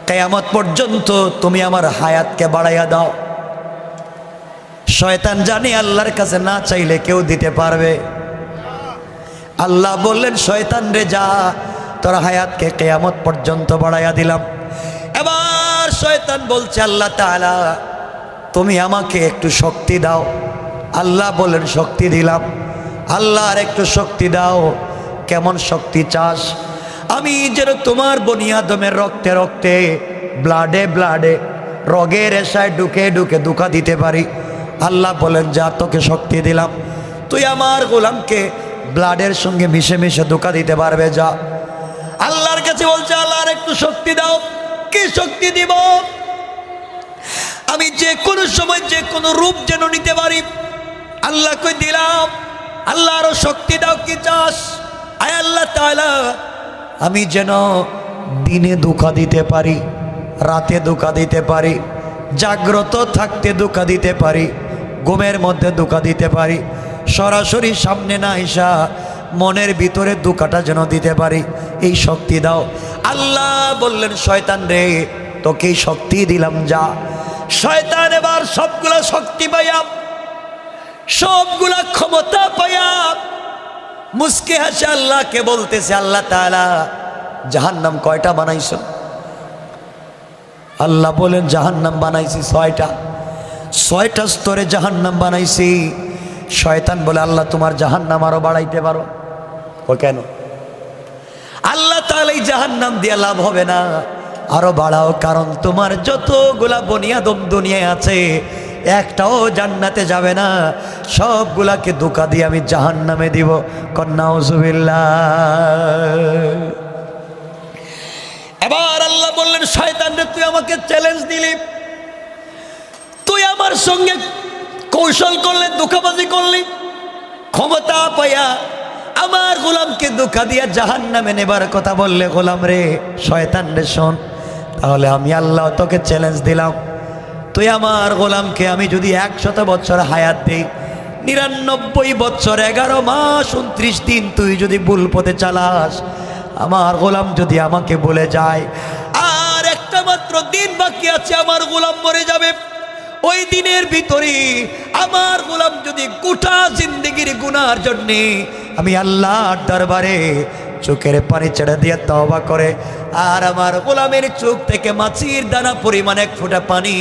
কিয়ামত পর্যন্ত তুমি আমার হায়াতকে বাড়াইয়া দাও। শয়তান জানে আল্লাহর কাছে না চাইলে কেউ দিতে পারবে। আল্লাহ বললেন, শয়তান রে যা, তোর হায়াতকে কিয়ামত পর্যন্ত বাড়াইয়া দিলাম। এবার শয়তান বলছে, আল্লাহ তাআলা তুমি আমাকে একটু শক্তি দাও। আল্লাহ বললেন, শক্তি দিলাম। আল্লাহ আর একটু শক্তি দাও। কেমন শক্তি চাস? আমি যেন তোমার বনি আদমের রক্তে রক্তে, ব্লাডে ব্লাডে, রগে রেশায় ঢুকে ঢুকে ধোঁকা দিতে পারি। আল্লাহ বলেন, যা তোকে শক্তি দিলাম, তুই আমার গোলামকে ব্লাডের সঙ্গে মিশে মিশে ধোঁকা দিতে পারবে, যা। আল্লাহর কাছে বলছে, আল্লাহ আর একটু শক্তি দাও। কি শক্তি দিব? আমি যে কোনো সময় যে কোনো রূপ যেন নিতে পারি। আল্লাহ কই দিলাম। আল্লাহ আরো শক্তি দাও, কি চাস? আয় আল্লাহ তাআলা আমি যেন দিনে ধোঁকা দিতে পারি, রাতে ধোঁকা দিতে পারি, জাগ্রত থাকতে ধোঁকা দিতে পারি, ঘুমের মধ্যে ধোঁকা দিতে পারি, সরাসরি সামনে না আইসা মনের ভিতরে ধোঁকাটা যেন দিতে পারি, এই শক্তি দাও। আল্লাহ বললেন, শয়তান রে, তোকে এই শক্তি দিলাম, যা। শয়তান এবার সবগুলা শক্তি পাইয়া, সবগুলা ক্ষমতা পাইয়া মুস্কি হাসে আল্লাহকে বলতেছে, আল্লাহ তাআলা জাহান্নাম কয়টা বানাইছো? আল্লাহ বলেন, জাহান্নাম বানাইছি 6টা, 6টা স্তরে জাহান্নাম বানাইছি। শয়তান বলে, আল্লাহ তোমার জাহান্নাম আরো বাড়াইতে পারো। ও কেন? আল্লাহ তাআলা এই জাহান্নাম দিয়ে লাভ হবে না, আরো বাড়াও, কারণ তোমার যতগুলা বনিয়াদম দুনিয়ায় আছে একটাও জান্নাতে যাবে না, সবগুলাকে ধোঁকা দিয়ে আমি জাহান্নামে দিব। নাউজুবিল্লাহ। এবার আল্লাহ বললেন, শয়তান রে, তুই আমাকে চ্যালেঞ্জ দিলি, তুই আমার সঙ্গে কৌশল করলে, ধোঁকাবাজি করলি, ক্ষমতা পাইয়া আমার গোলামকে ধোঁকা দিয়া জাহান্নামে নেবার কথা বললে। গোলাম রে, শয়তান রে, শোন, তাহলে আমি আল্লাহ তোকে চ্যালেঞ্জ দিলাম, তুই আমার গোলামকে আমি যদি 100 বছর হায়াত দিই, 99 বছর 11 মাস 29 দিন তুই যদি ভুল পথে চালাস, আমার গোলাম যদি আমাকে বলে যায় আর একটা মাত্র দিন বাকি আছে আমার গোলাম মরে যাবে, ওই দিনের ভিতরে আমার গোলাম যদি গোটা জিন্দেগির গুনার জন্যে আমি আল্লাহর দরবারে চোখের পানি ছেড়ে দিয়ে তওবা করে, আর আমার গোলামের চোখ থেকে মাছির দানা পরিমাণ 1 ফোঁটা পানি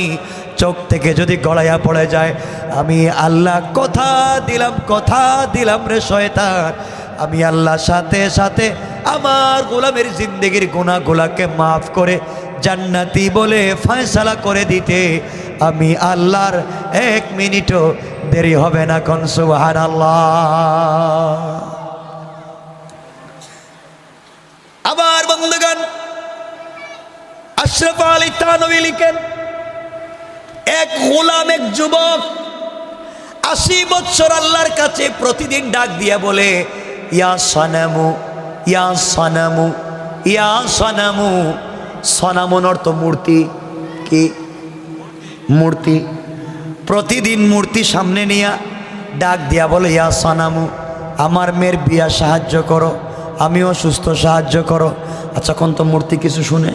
চোখ থেকে যদি গড়াইয়া পড়ে যায়, আমি আল্লাহ কথা দিলাম রে শয়তান, আমি আল্লাহ সাথে সাথে আমার গোলামের জিন্দেগির গুনাহগুলোকে মাফ করে জান্নাতি বলে ফয়সালা করে দিতে আমি আল্লাহর 1 মিনিটও দেরি হবে না। কোন সুবহানাল্লাহ। আবার বন্ধুগণ, আশরাফ আলী থানভী লিখেন, এক গোলাম, এক যুবক 80 বছর আল্লাহর কাছে প্রতিদিন ডাক দিয়া বলে, ইয়া সনামু, ইয়া সনামু, ইয়া সনামু। সনামুন অর্থ মূর্তি। কি? মূর্তি। প্রতিদিন মূর্তি সামনে নিয়া ডাক দিয়া বলে, ইয়া সনামু, আমার মেয়ের বিয়া সাহায্য করো, আমিও সুস্থ সাহায্য করো। আচ্ছা, কোন তো মূর্তি কিছু শুনে?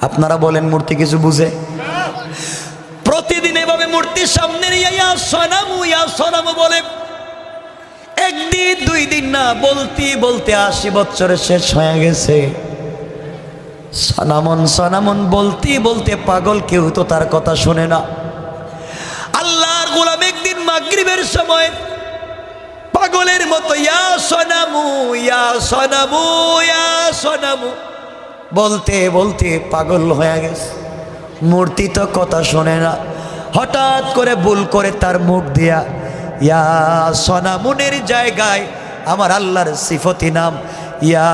আপনারা বলেন, মূর্তি কিছু বুঝে? প্রতিদিন এভাবে মূর্তির সামনে নিয়ে ইয়া সনামু বলে, একদিন 2 দিন না, বলতে বলতে 80 বছরে শেষ হয়ে গেছে। সনামন বলতে বলতে পাগল, কেউ তো তার কথা শোনে না। আল্লাহর গোলাম একদিন মাগরিবের সময় পাগলের মতো ইয়া সনামু, ইয়া সনামু, ইয়া সনামু বলতে বলতে পাগল হয়ে গেছে। মূর্তি তো কথা শোনে না। হঠাৎ করে ভুল করে তার মুখ দিয়া ইয়া সনামুনের জায়গায় আমার আল্লাহর সিফতি নাম ইয়া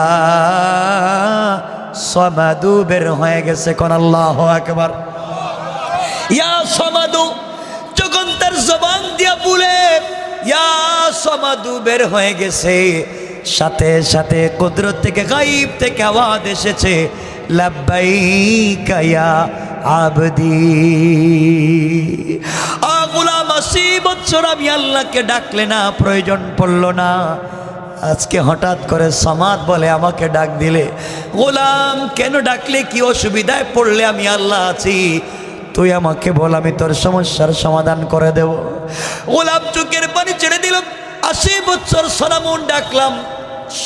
সমাদু বের হয়ে গেছে। কোন আল্লাহু আকবার। ইয়া সমাদু যখন তার জবান দিয়া বলে ইয়া সমাদু বের হয়ে গেছে, সাথে সাথে কুদরত থেকে, গায়ব থেকে আওয়াজ এসেছে, লাব্বাইকা ইয়া আবদি। গোলাম 80 বছর আমি আল্লাহকে ডাকলে না, প্রয়োজন পড়ল না, আজকে হঠাৎ করে সমাদ বলে আমাকে ডাক দিলে। গোলাম কেন ডাকলে, কি অসুবিধায় পড়লে? আমি আল্লাহ আছি, তুই আমাকে বল, আমি তোর সমস্যার সমাধান করে দেব। গোলাম চোখের পানি ছেড়ে দিল। 80 বছর সনামুন ডাকলাম,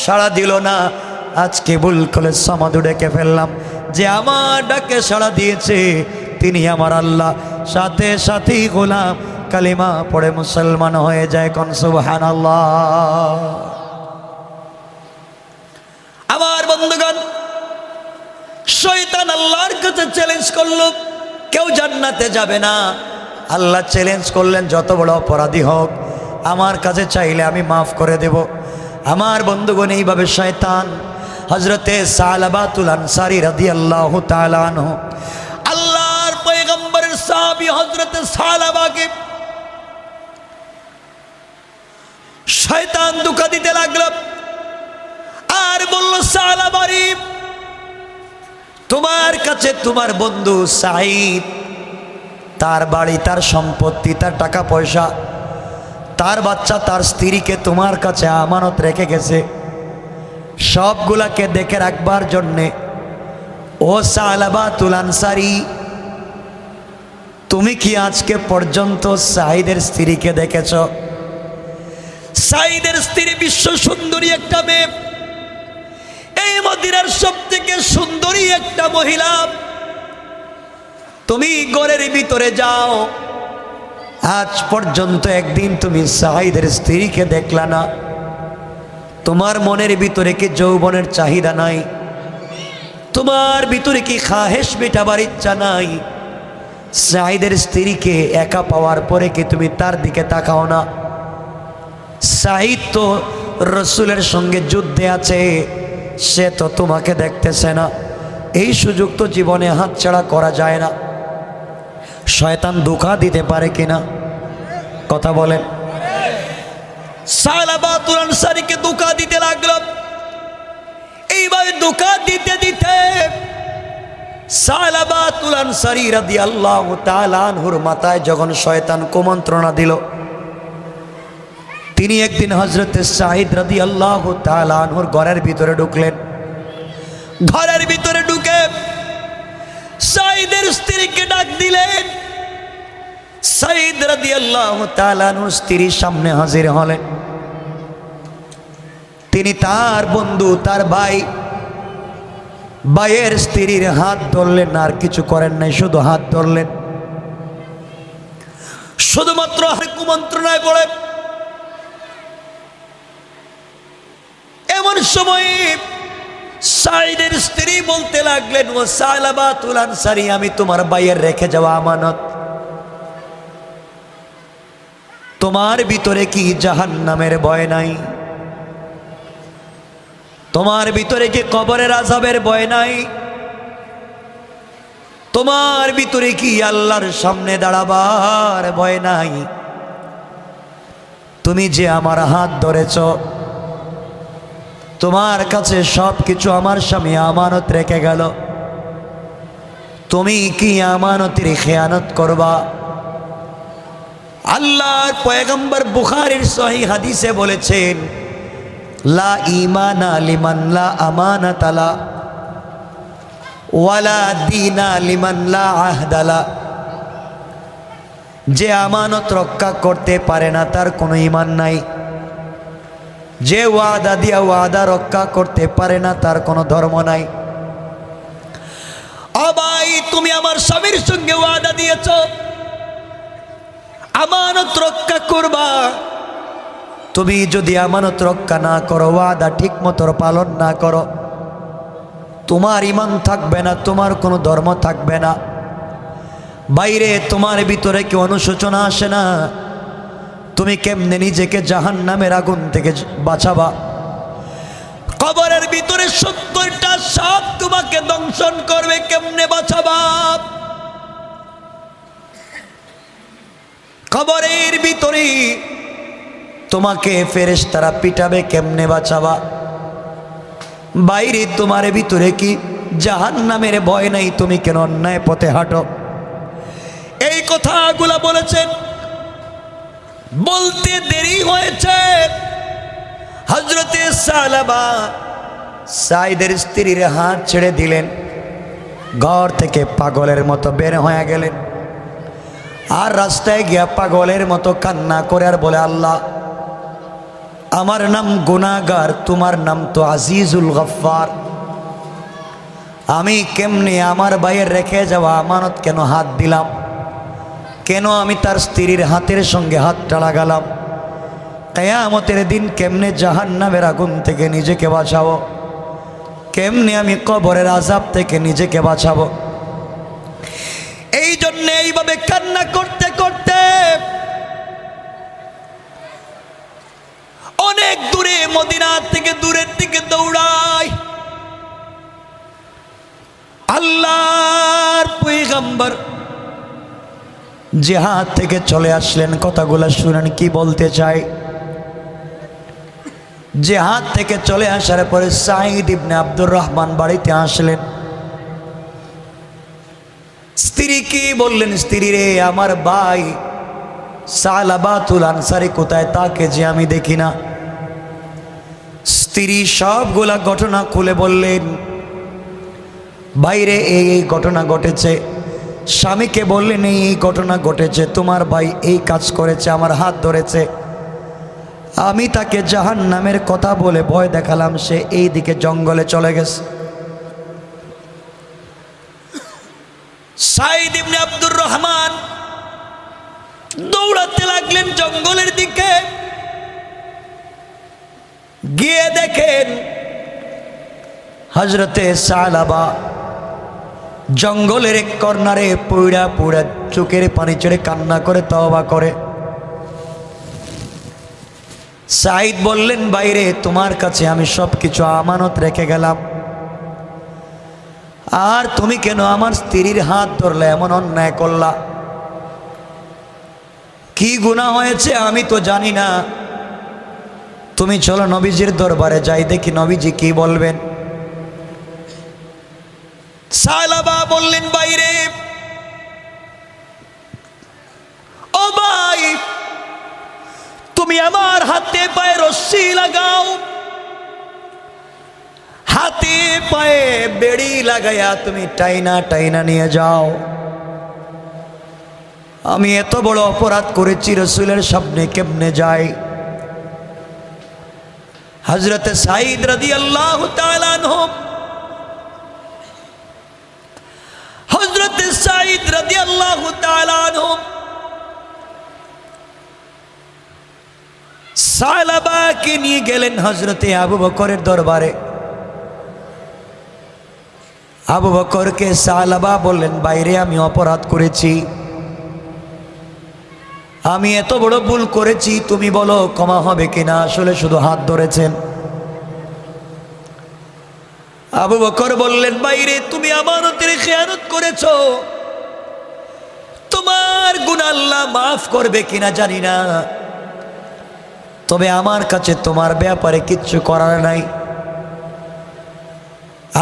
সাড়া দিল না। আজকে ভুল করে সমাদু ডেকে ফেললাম, যে আমার ডাকে সাড়া দিয়েছে তিনি আমার আল্লাহ। সাথে সাথেই গোলাম কালিমা পড়ে মুসলমান হয়ে যায়। কোন সুবহানাল্লাহ। আমার বন্ধুগণ, শয়তান আল্লাহর কাছে চ্যালেঞ্জ করলো, কেউ জান্নাতে যাবে না। আল্লাহ চ্যালেঞ্জ করলেন, যত বড় অপরাধী হোক আমার কাছে চাইলে আমি মাফ করে দেব। আমার বন্ধুগণ, এইভাবে শয়তান হযরতে সালাবাতুল আনসারী রাদিয়াল্লাহু তাআলা আনহু, আল্লাহর পয়গম্বরের সাহাবী হযরতে সালাবাকে শয়তান ধোঁকা দিতে লাগলো আর বলল, সালাবারি, তোমার কাছে তোমার বন্ধু সাঈদ তার বাড়ি, তার সম্পত্তি, তার টাকা পয়সা, তার বাচ্চা, তার স্ত্রীকে তোমার কাছে আমানত রেখে গেছে, সবগুলাকে দেখে রাখবার জন্যে ও সালাবাতুল আনসারী, তুমি কি আজকে পর্যন্ত সাঈদের স্ত্রীকে দেখেছ? সাঈদের স্ত্রী বিশ্ব সুন্দরী একটা মেয়ে, এই মদিনার সব থেকে সুন্দরী একটা মহিলা। তুমি ঘরের ভিতরে যাও, আজ পর্যন্ত একদিন তুমি সাঈদের স্ত্রীকে দেখলা না। তোমার মনের ভিতরে কি যৌবনের চাহিদা নাই? তোমার ভিতরে কি খাহেশ মেটাবার ইচ্ছা নাই? সাঈদের স্ত্রীকে একা পাওয়ার পরে কি তুমি তার দিকে তাকাও না? সাঈদ তো রসুলের সঙ্গে যুদ্ধে আছে, সে তো তোমাকে দেখতেছে না। এই সুযোগ তো জীবনে হাতছাড়া করা যায় না। শয়তান ধোঁকা দিতে পারে কিনা? কথা বলেন। সালাবাতুল আনসারীকে ধোঁকা দিতে লাগলো। এইভাবে ধোঁকা দিতে দিতে সালাবাতুল আনসারী রাদিয়াল্লাহু তাআলা আনহুর মাথায় যখন শয়তান কুমন্ত্রণা দিল, তিনি একদিন হযরতে সাঈদ রাদিয়াল্লাহু তাআলা আনহুর ঘরের ভিতরে ঢুকলেন। ঘরের ভিতরে ঢুকে সাঈদের স্ত্রীকে ডাক দিলেন। সাঈদ রাদিয়াল্লাহু তাআলা আনহুর স্ত্রীর সামনে হাজির হলেন। তিনি তার বন্ধু, তার ভাইয়ের স্ত্রীর হাত ধরলেন, আর কিছু করেন নাই, শুধু হাত ধরলেন। শুধুমাত্র কুমন্ত্রণায় পড়ে এমন সময় সাঈদের স্ত্রী বলতে লাগলেন, ও সালাবাতুল আনসারী, আমি তোমার ভাইয়ের রেখে যাওয়া আমানত। তোমার ভিতরে কি জাহান্নামের ভয় নাই? তোমার ভিতরে কি কবরের আযাবের ভয় নাই? তোমার ভিতরে কি আল্লাহর সামনে দাঁড়াবার ভয় নাই? তুমি যে আমার হাত ধরেছ, তোমার কাছে সব কিছু আমার স্বামী আমানত রেখে গেল, তুমি কি আমানতের খেয়ানত করবা? আল্লাহর পয়গম্বর বুখারীর সহিহ হাদিসে বলেছেন, লা ঈমানা লিমান লা আমানাতা লা ওয়ালা দীনা লিমান লা আহদা লা। যে আমানত রক্ষা করতে পারে না তার কোনো ঈমান নাই, যে ওয়াদা দিয়া ওয়াদা রক্ষা করতে পারে না তার কোনো ধর্ম নাই। ও ভাই, তুমি আমার স্বামীর সঙ্গে ওয়াদা দিয়েছ আমানত রক্ষা করবা, তুমি যদি আমানত রক্ষা না করো, ওয়াদা ঠিক মতো পালন না করো, তোমার ঈমান থাকবে না, তোমার কোনো ধর্ম থাকবে না। বাইরে তোমার ভিতরে কি অনুশোচনা আসে না? তুমি কেমনে নিজেকে জাহান্নামের আগুন থেকে বাঁচাবা? কবরের ভিতরে 70টা সাপ তোমাকে দংশন করবে, কেমনে বাঁচাবা? কবরের ভিতরে তোমাকে ফেরেশতারা পিটাবে, কেমনে বাঁচাবা? বাইরে তোমার ভিতরে কি জাহান্নামের ভয় নাই? তুমি কেন অন্যায় পথে হাঁটো? এই কথাগুলা বলেছেন, বলতে দেরি হয়েছে। হযরতে সালাবা সাঈদের স্ত্রীর হাত ছেড়ে দিলেন, ঘর থেকে পাগলের মতো বের হয়ে গেলেন। আর রাস্তায় গিয়া পাগলের মতো কান্না করে আর বলে, আল্লাহ, আমার নাম গুনাহগার, তোমার নাম তো আজিজুল গফফার। আমি কেমনে আমার ভাইয়ের রেখে যাওয়া আমানত কেন হাত দিলাম? কেন আমি তার স্ত্রীর হাতের সঙ্গে হাতটা লাগালাম? কিয়ামতের দিন কেমনে জাহান্নামের আগুন থেকে নিজেকে বাঁচাবো? কেমনে আমি কবরের আযাব থেকে নিজেকে বাঁচাবো? এই জন্য এইভাবে কান্না করতে করতে অনেক দূরে, মদিনা থেকে দূরের দিকে দৌড়ায়। আল্লাহর পয়গম্বর জিহাদ থেকে চলে আসলেন। কথাগুলো শুনেন কি বলতে চাই। জিহাদ থেকে চলে আসার পরে সাঈদ ইবনে আব্দুর রহমান বাড়িতে আসলেন। স্ত্রী কি বললেন, স্ত্রী রে আমার ভাই সালাবাতুল আনসারী কোথায়, তাকে যে আমি দেখি না। স্ত্রী সবগুলা ঘটনা খুলে বললেন, বাইরে এই এই ঘটনা ঘটেছে। স্বামীকে বললেন এই এই ঘটনা ঘটেছে, তোমার ভাই এই কাজ করেছে, আমার হাত ধরেছে, আমি তাকে জাহান্নামের কথা বলে ভয় দেখালাম, সে এই দিকে জঙ্গলে চলে গেছে। সাইদ ইবনে আব্দুর রহমান দৌড়াতে লাগলেন জঙ্গলের দিকে। গিয়ে দেখেন হযরতে সালাবা জঙ্গলের এক কর্নারে পুরা পুরা চোখের পানি ছেড়ে কান্না করে তওবা করে। সাইদ বললেন, বাইরে তোমার কাছে আমি সব কিছু আমানত রেখে গেলাম, আর তুমি কেন আমার স্ত্রীর হাত ধরলে, এমন অন্যায় করলা? কি গুনাহ হয়েছে আমি তো জানি না, তুমি চলো নবীজির দরবারে যাই, দেখি নবীজি কি বলবেন। সালাবা বললেন, বাইরে ও ভাই, তুমি আমার হাতে পায়ে রশ্মি লাগাও, হাতে পায়ে বেড়ি লাগাইয়া তুমি টাইনা টাইনা নিয়ে যাও। আমি এত বড় অপরাধ করেছি, রাসূলের সামনে কেমনে যাই? হযরত সাঈদ রাদিয়াল্লাহু তাআলা আনহু, হযরত সাঈদ রাদিয়াল্লাহু তাআলা আনহু সালাবাকে নিয়ে গেলেন হযরতে আবু বকরের দরবারে। আবু বকরকে সালাবা বললেন, বাইরে আমি অপরাধ করেছি, আমি এত বড় ভুল করেছি, তুমি বলো ক্ষমা হবে কিনা? আসলে শুধু হাত ধরেছেন। আবু বকর বললেন, বাইরে তুমি আমানতের খেয়ানত করেছো, তোমার গুনাহ আল্লাহ মাফ করবে কিনা জানি না, তবে আমার কাছে তোমার ব্যাপারে কিচ্ছু করার নাই।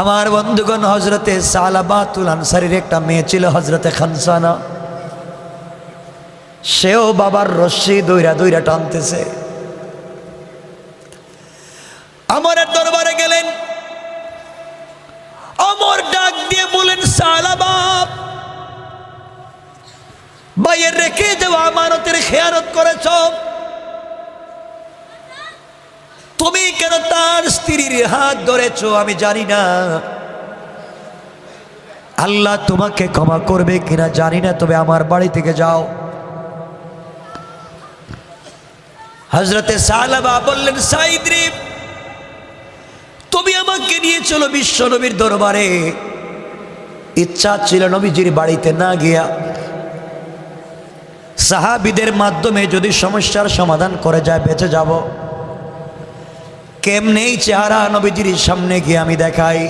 আমার বন্ধুগণ, হযরতে সালাবাতুল আনসারীর একটা মেয়ে ছিল হযরতে খানসানা, সেও বাবার রশ্মি দইরা দইরা টানতেছে। আমরের দরবারে গেলেন, আমর ডাক দিয়ে বলেন, সালাবা, ভাইয়ের রেখে যাওয়া আমানতের খেয়ানত করেছ, তুমি কেন তার স্ত্রীর হাত ধরেছো আমি জানি না, আল্লাহ তোমাকে ক্ষমা করবে কিনা জানি না, তবে আমার বাড়ি থেকে যাও। হযরতে সালাবা বললেন, সাঈদ রে, তুমি আমাকে নিয়ে চলো বিশ্ব নবীর দরবারে। ইচ্ছা ছিল নবীজির বাড়িতে না গিয়া সাহাবীদের মাধ্যমে যদি সমস্যার সমাধান করে যায় বেঁচে যাব। কেমনে চেহারা নবীজির সামনে গিয়ে আমি দেখাই।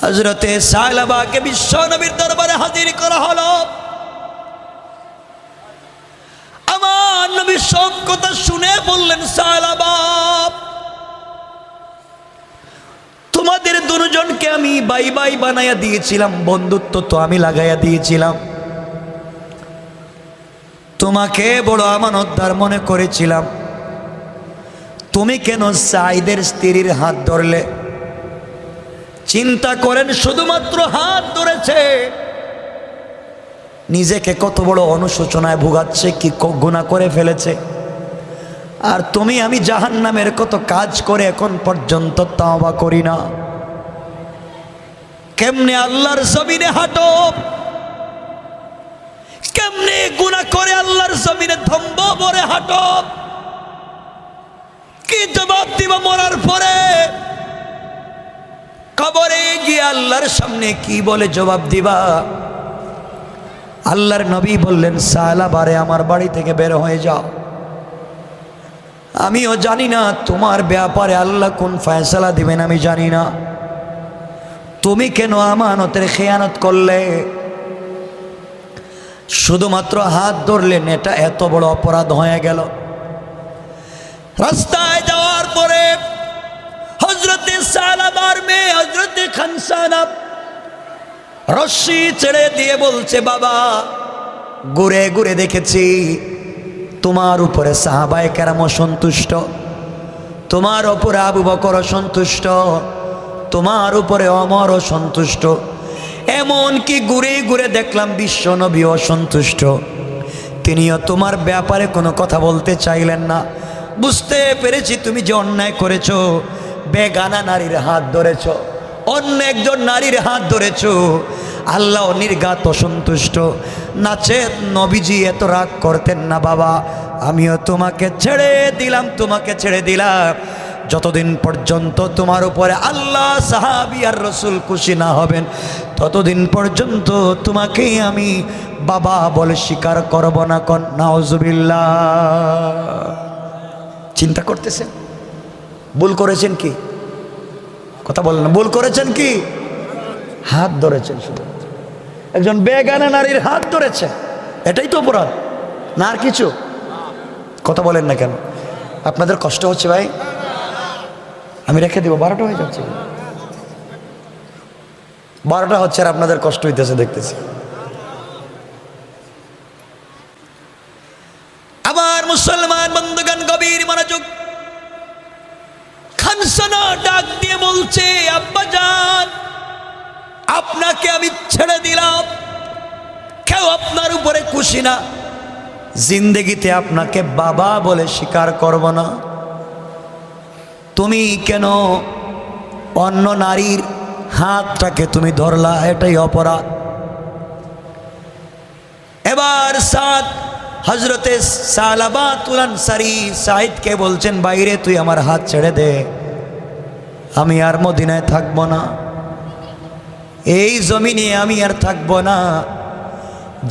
হযরতে সালাবাকে বিশ্ব নবীর দরবারে হাজির করা হলো। আমার নবী সব কথা শুনে বললেন, সালাবা, তোমাদের দুজনকে আমি বাই বাই বানাইয়া দিয়েছিলাম, বন্ধুত্ব তো আমি লাগাইয়া দিয়েছিলাম, তোমাকে বড় আমানতদার মনে করেছিলাম, তুমি কেন সাঈদের স্ত্রীর হাত ধরলে? চিন্তা করেন, শুধুমাত্র হাত ধরেছে, নিজেকে কত বড় অনুশোচনায় ভোগাচ্ছে, কি গুনাহ করে ফেলেছে। আর তুমি আমি জাহান্নামের কত কাজ করে এখন পর্যন্ত তওবা করি না। কেমনে আল্লাহর জমিনে হাঁটো, কেমনে গুনাহ করে আল্লাহর জমিনে ধম্ব ভরে হাঁটো, কি জবাব দিব মরার পরে? কবরে গিয়ে আল্লাহর সামনে কি বলে জবাব দিবা? আল্লাহর নবী বললেন, সালাবারে আমার বাড়ি থেকে বের হয়ে যাও, আমিও জানি না তোমার ব্যাপারে আল্লাহ কোন ফয়সালা দিবেন আমি জানি না, তুমি কেন আমানতের খেয়ানত করলে? শুধুমাত্র হাত ধরলেন, এটা এত বড় অপরাধ হয়ে গেল। রাস্তায় যাওয়ার পরে হযরতে সালাবার মেয়ে হযরতে খানসানা রশ্মি ছেড়ে দিয়ে বলছে, বাবা ঘুরে ঘুরে দেখেছি তোমার উপরে সাহাবায়ে কেরাম সন্তুষ্ট, তোমার উপরে আবু বকর সন্তুষ্ট, তোমার উপরে ওমর সন্তুষ্ট, এমন কি ঘুরে ঘুরে দেখলাম বিশ্ব নবী অসন্তুষ্ট, তিনিও তোমার ব্যাপারে কোনো কথা বলতে চাইলেন না। বুঝতে পেরেছি তুমি যে অন্যায় করেছো, বেগানা নারীর হাত ধরেছ, অন্য একজন নারীর হাত ধরেছ, আল্লাহ নির্ঘাত অসন্তুষ্ট। নাচে নবীজি এত রাগ করতেন না বাবা, আমিও তোমাকে ছেড়ে দিলাম, তোমাকে ছেড়ে দিলাম, যতদিন পর্যন্ত তোমার উপরে আল্লাহ, সাহাবী আর রসুল খুশি না হবেন ততদিন পর্যন্ত তোমাকেই আমি বাবা বলে স্বীকার করব না। কোন নাউজুবিল্লাহ। চিন্তা করতেছেন ভুল করেছেন কি? কথা বলেন না, ভুল করেছেন কি? হাত ধরেছেন, শুধু একজন বেগানা নারীর হাত ধরেছে, এটাই তো অপরাধ না আর কিছু? কথা বলেন না কেন? আপনাদের কষ্ট হচ্ছে ভাই? আমি রেখে দিব, 12টা হয়ে যাচ্ছে, 12টা হচ্ছে আর আপনাদের কষ্ট হইতেছে দেখতেছি। আবার মুসলমান বন্ধুগণ গভীর মনোযোগ, খানসানা ডাক দিয়ে বলছে, আব্বাজান আপনাকে আমি ছেড়ে দিলাম, কেউ আপনার উপরে খুশি না, জিন্দেগিতে আপনাকে বাবা বলে স্বীকার করব না। তুমি কেন অন্য নারীর হাতটাকে তুমি ধরলা, এটাই অপরাধ। এবার সাদ হজরতে সালাবাতুল আনসারী সাইদকে বলছেন, বাইরে তুই আমার হাত ছেড়ে দে, আমি আর মদিনায় থাকবো না, এই জমিনে আমি আর থাকবো না,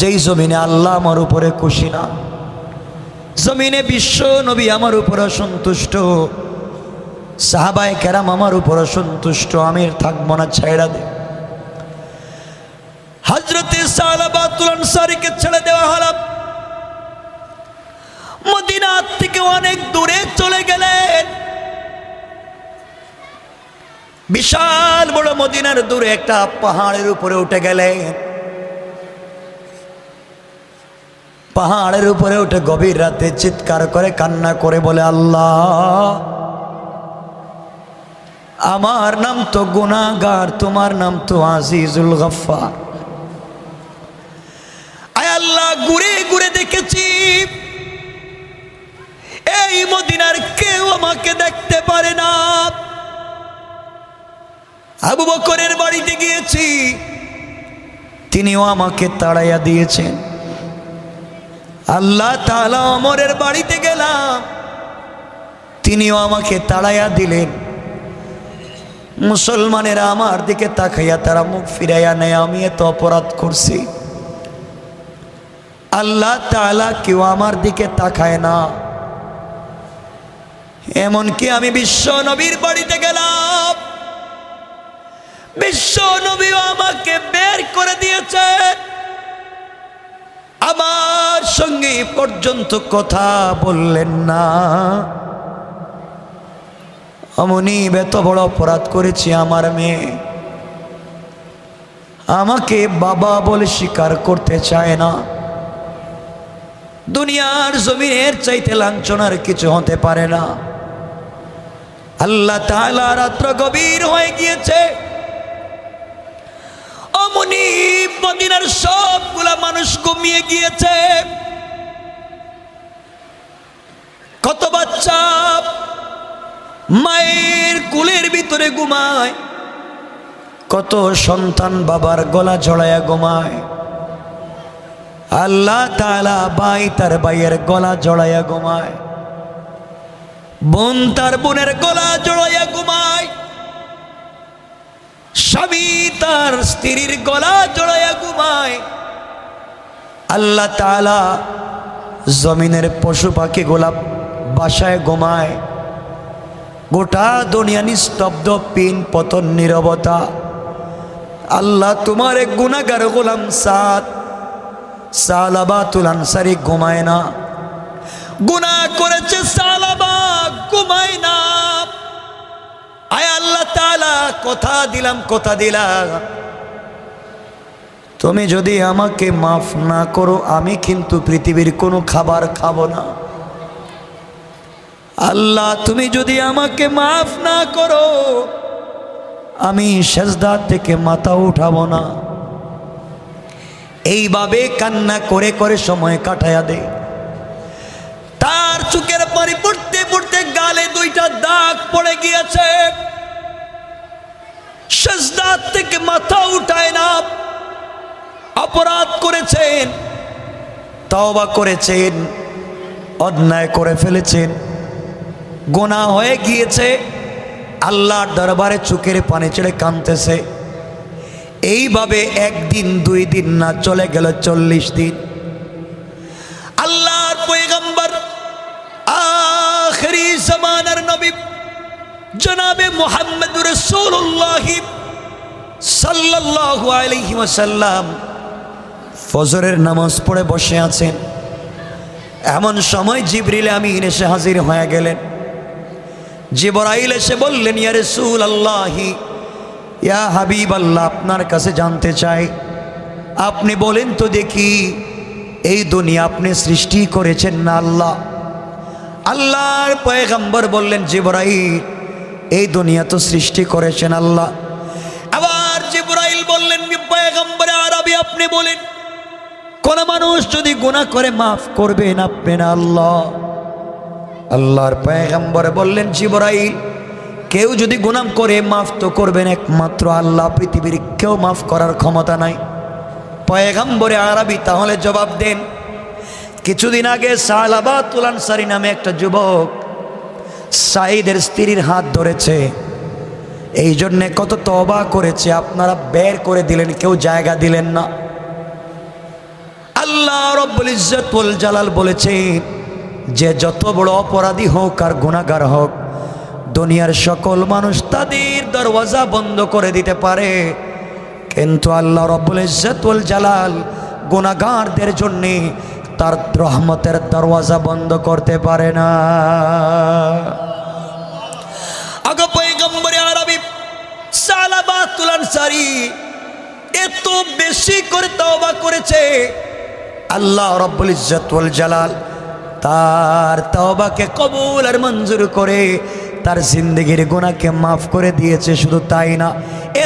যেই জমিনে আল্লাহ আমার উপরে খুশি না, জমিনে বিশ্ব নবী আমার উপরে সন্তুষ্ট, সাহাবায়ে কেরাম আমার উপরে সন্তুষ্ট, আমি আর থাকবো না, ছেড়ে দে। হযরতে সালাবাতুল আনসারীকে ছেড়ে দেওয়া হলো, মদিনা থেকে অনেক দূরে চলে গেলেন। বিশাল বড় মদিনার দূরে একটা পাহাড়ের উপরে উঠে গেলেন। পাহাড়ের উপরে উঠে গভীর রাতে চিৎকার করে কান্না করে বলে, আল্লাহ আমার নাম তো গুনাহগার, তোমার নাম তো আজিজুল গফফার। আয় আল্লাহ, ঘুরে ঘুরে দেখেছি এই মদিনার কেউ আমাকে দেখতে পারে না। আবু বকরের বাড়িতে গিয়েছি, তিনিও আমাকে তাড়াইয়া দিয়েছেন। আল্লাহ তাআলা ওমরের বাড়িতে গেলাম, তিনিও আমাকে তাড়াইয়া দিলেন। মুসলমানেরা আমার দিকে তাকাইয়া তারা মুখ ফিরাইয়া নেয়, আমি এত অপরাধ করছি, আল্লাহ তাআলা কেউ আমার দিকে তাকায় না। এমনকি আমি বিশ্ব নবীর বাড়িতে গেলাম, বিশ্ব নবী আমাকে বের করে দিয়েছে, আমার সঙ্গে পর্যন্ত কথা বললেন না। অমনি এত বড় অপরাধ করেছি, আমার মেয়ে আমাকে বাবা বলে স্বীকার করতে চায় না। দুনিয়ার জমিনের চাইতে লাঞ্ছনার কিছু হতে পারে না। আল্লাহ তাআলা রাত্র গভীর হয়ে গিয়েছে, অমনি মদিনার সবগুলা মানুষ ঘুমিয়ে গিয়েছে। কত বাচ্চা মায়ের কুলের ভিতরে ঘুমায়, কত সন্তান বাবার গলা জড়ায়া ঘুমায়। আল্লাহ তাআলা ভাই তার ভাইয়ের গলা জড়ায়া ঘুমায়, বোন তার বোনের গলা জড়ায়া ঘুমায়, স্বামী তার স্ত্রীর গলা জড়ায়া ঘুমায়। আল্লাহ তাআলা জমিনের পশু পাখি গোলাপ বাসায় ঘুমায়। গোটা দুনিয়া নিস্তব্ধ, পিন পতন, নীরবতা। আল্লাহ তোমার এক গুনাহগার গোলাম সালাবাতুল আনসারী ঘুমায় না, গুনাহ করেছে সালাবা, ঘুমায় না। আয় আল্লাহ তাআলা কথা দিলাম তুমি যদি আমাকে মাফ না করো আমি কিন্তু পৃথিবীর কোনো খাবার খাবো না। আল্লাহ তুমি যদি আমাকে মাফ না করো আমি সেজদা থেকে মাথা উঠাবো না। এইভাবে কান্না করে করে সময় কাটায়া দে। তার চোখের পানি পড়তে পড়তে গালে দুইটা দাগ পড়ে গিয়েছে। সেজদা থেকে মাথা উঠায় না। অপরাধ করেছেন, তওবা করেছেন, অন্যায় করে ফেলেছেন, গুনাহ হয়ে গিয়েছে। আল্লাহর দরবারে চোখের পানি ছেড়ে কাঁদতেছে। এইভাবে একদিন দুই দিন না, চলে গেল 40 দিন। আল্লাহর পয়গম্বর আখিরি জামানার নবী জনাবে মুহাম্মদুর রাসূলুল্লাহ সাল্লাল্লাহু আলাইহি ওয়াসাল্লাম ফজরের নামাজ পড়ে বসে আছেন। এমন সময় জিবরিল আমিন এসে হাজির হয়ে গেলেন। জিবরাইল এসে বললেন, ইয়া রাসূলুল্লাহ, ইয়া হাবিবাল্লাহ, আপনার কাছে জানতে চাই, আপনি বলেন তো দেখি, এই দুনিয়া আপনি সৃষ্টি করেছেন না আল্লাহ? আল্লাহর পয়গম্বর বললেন, জিবরাইল, এই দুনিয়া তো সৃষ্টি করেছেন আল্লাহ। আবার জিবরাইল বললেন, পয়গম্বরে আরবি, আপনি বলেন, কোন মানুষ যদি গুনাহ করে মাফ করবেন আপনি না আল্লাহ? আল্লাহর পয়গম্বর বললেন, জিবরাইল, কেউ যদি গুনাহ করে মাফ তো করবেন একমাত্র আল্লাহ, পৃথিবীর কেউ মাফ করার ক্ষমতা নাই। পয়গম্বরে আরবি তাহলে জবাব দেন। কিছুদিন আগে সালাবাতুল আনসারী নামে একটা যুবক সাঈদের স্ত্রীর হাত ধরেছে, এই জন্যে কত তওবা করেছে, আপনারা বের করে দিলেন, কেউ জায়গা দিলেন না। আল্লাহ রব্বুল ইজ্জত ওয়াল জালাল বলেছে যে যত বড় অপরাধী হোক আর গুনাহগার হোক, দুনিয়ার সকল মানুষ তাদের দরওয়াজা বন্ধ করে দিতে পারে, কিন্তু আল্লাহ রব্বুল ইজ্জত ওয়াল জালাল গুনাহগারদের জন্য তার রহমতের দরওয়াজা বন্ধ করতে পারে না। আগে পয়গম্বরে আরবি সালাবাতুল আনসারী এত বেশি করে তওবা করেছে, আল্লাহ রব্বুল ইজ্জত ওয়াল জালাল তার তওবাকে কবুল আর মঞ্জুর করে তার জিন্দেগির গুনাহকে মাফ করে দিয়েছে। শুধু তাই না,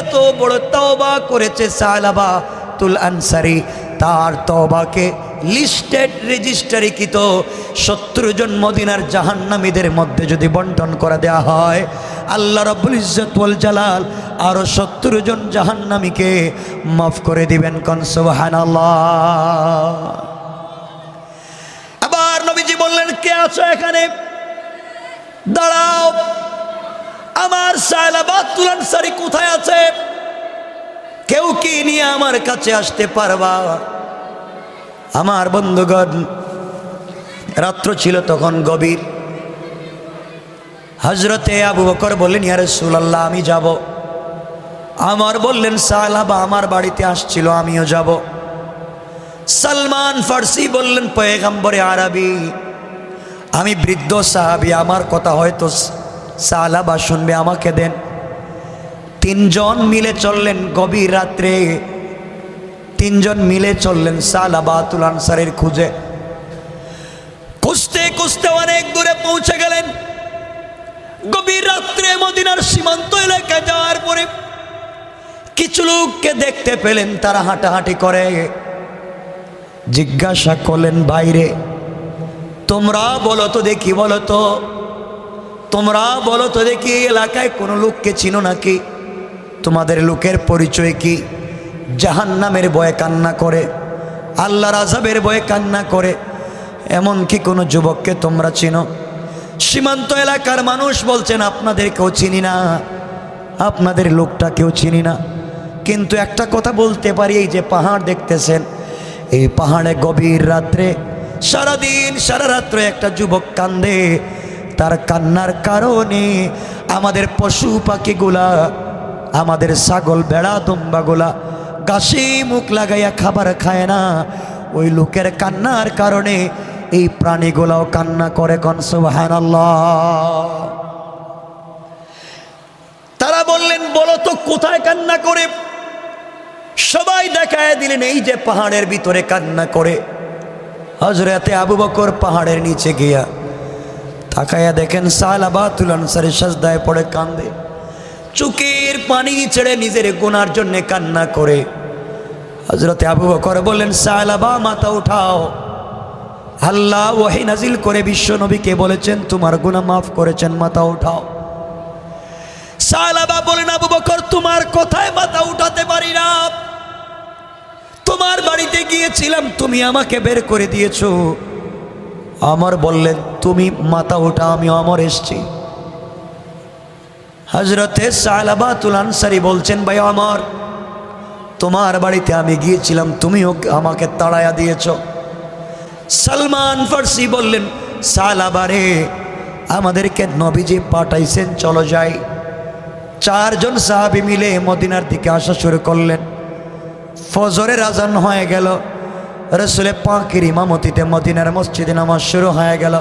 এত বড় তওবা করেছে সালাবাতুল আনসারী, তার তওবাকে লিস্টেড রেজিস্টারিকৃত 70 জন মদিনার জাহান্নামীদের মধ্যে যদি বন্টন করে দেওয়া হয়, আল্লাহ রাব্বুল ইজ্জত ওয়াল জালাল আরো 70 জন জাহান্নামীকে মাফ করে দিবেন। কোন সুবহানাল্লাহ। আবার নবীজি বললেন, কে আছো এখানে? দাঁড়াও, আমার সালাবাতুল আনসারী কোথায় আছে? কেউ কি নিয়ে আমার কাছে আসতে পারবা? আমার বন্ধুগণ, রাত্র ছিল তখন গভীর। হযরতে আবু বকর বললেন, ইয়া রাসূলুল্লাহ, আমি যাব। আমার বললেন, সাহাবা আমার বাড়িতে আসছিল, আমিও যাব। সালমান ফার্সি বললেন, পয়গম্বরে আরবি, আমি বৃদ্ধ সাহাবী, আমার কথা হয়তো সাহাবা শুনবে, আমাকে দেন। 3 জন মিলে চললেন গভীর রাত্রে, 3 জন মিলে চললেন সালাবাতুল আনসারীর খুঁজে। খুঁজতে খুঁজতে অনেক দূরে পৌঁছে গেলেন। গভীর রাত্রে মদিনার সীমান্ত এলাকায় যাওয়ার পরে কিছু লোককে দেখতে পেলেন, তারা হাঁটাহাঁটি করে। জিজ্ঞাসা করলেন, বাইরে তোমরা বলো তো দেখি, বলো তো, তোমরা বলো তো দেখি, এই এলাকায় কোনো লোককে চিনো নাকি? তোমাদের লোকের পরিচয় কি? জাহান্নামের ভয়ে কান্না করে, আল্লাহর আযাবের ভয়ে কান্না করে, এমন কি কোনো যুবককে তোমরা চিনো? সীমান্ত এলাকার মানুষ বলছেন, আপনাদের কেউ চিনি না, আপনাদের লোকটা কেউ চিনি না, কিন্তু একটা কথা বলতে পারি, এই যে পাহাড় দেখতেছেন, এই পাহাড়ে গভীর রাত্রে সারাদিন সারা রাত্রে একটা যুবক কান্দে। তার কান্নার কারণে আমাদের পশু পাখিগুলা, আমাদের ছাগল ভেড়া দুম্বাগুলা ঘাসে মুখ লাগাইয়া খাবার খায় না। ওই লোকের কান্নার কারণে এই প্রাণীগুলাও কান্না করে। কোন সুবহানাল্লাহ। তারা বললেন, বলো তো কোথায় কান্না করে? সবাই সবাই দেখায় দিলেন এই যে পাহাড়ের ভিতরে কান্না করে। হযরতে আবু বকর পাহাড়ের নিচে গিয়া তাকায়া দেখেন সালাবাতুল আনসারী সাজদায় পড়ে কান্দে, চোখের পানি ছেড়ে নিজের গুনার জন্য কান্না করে। হযরতে আবু বকর বললেন, সালাবা মাথা উঠাও। আল্লাহ ওহী নাজিল করে বিশ্ব নবীকে বলেছেন তোমার গুনাহ মাফ করেছেন, মাথা উঠাও। সালাবা বলেন, আবু বকর তোমার কথায় মাথা উঠাতে পারি না, তোমার বাড়িতে গিয়েছিলাম তুমি আমাকে বের করে দিয়েছো, আমার বললেন তুমি মাথা উঠা, আমি অমর এসছি। হযরতে সালাবাতুল আনসারী বলছেন, ভাই আমার তোমার বাড়িতে আমি গিয়েছিলাম, তুমিও আমাকে তাড়ায়া দিয়েছ। সালমান ফার্সি বললেন, সালাবারে আমাদেরকে নবীজি পাঠাইছেন, চলো যাই। চারজন সাহাবী মিলে মদিনার দিকে আসা শুরু করলেন। ফজরের আজান হয়ে গেল, রাসূল পাকের ইমামতিতে মদিনার মসজিদে নামাজ শুরু হয়ে গেল।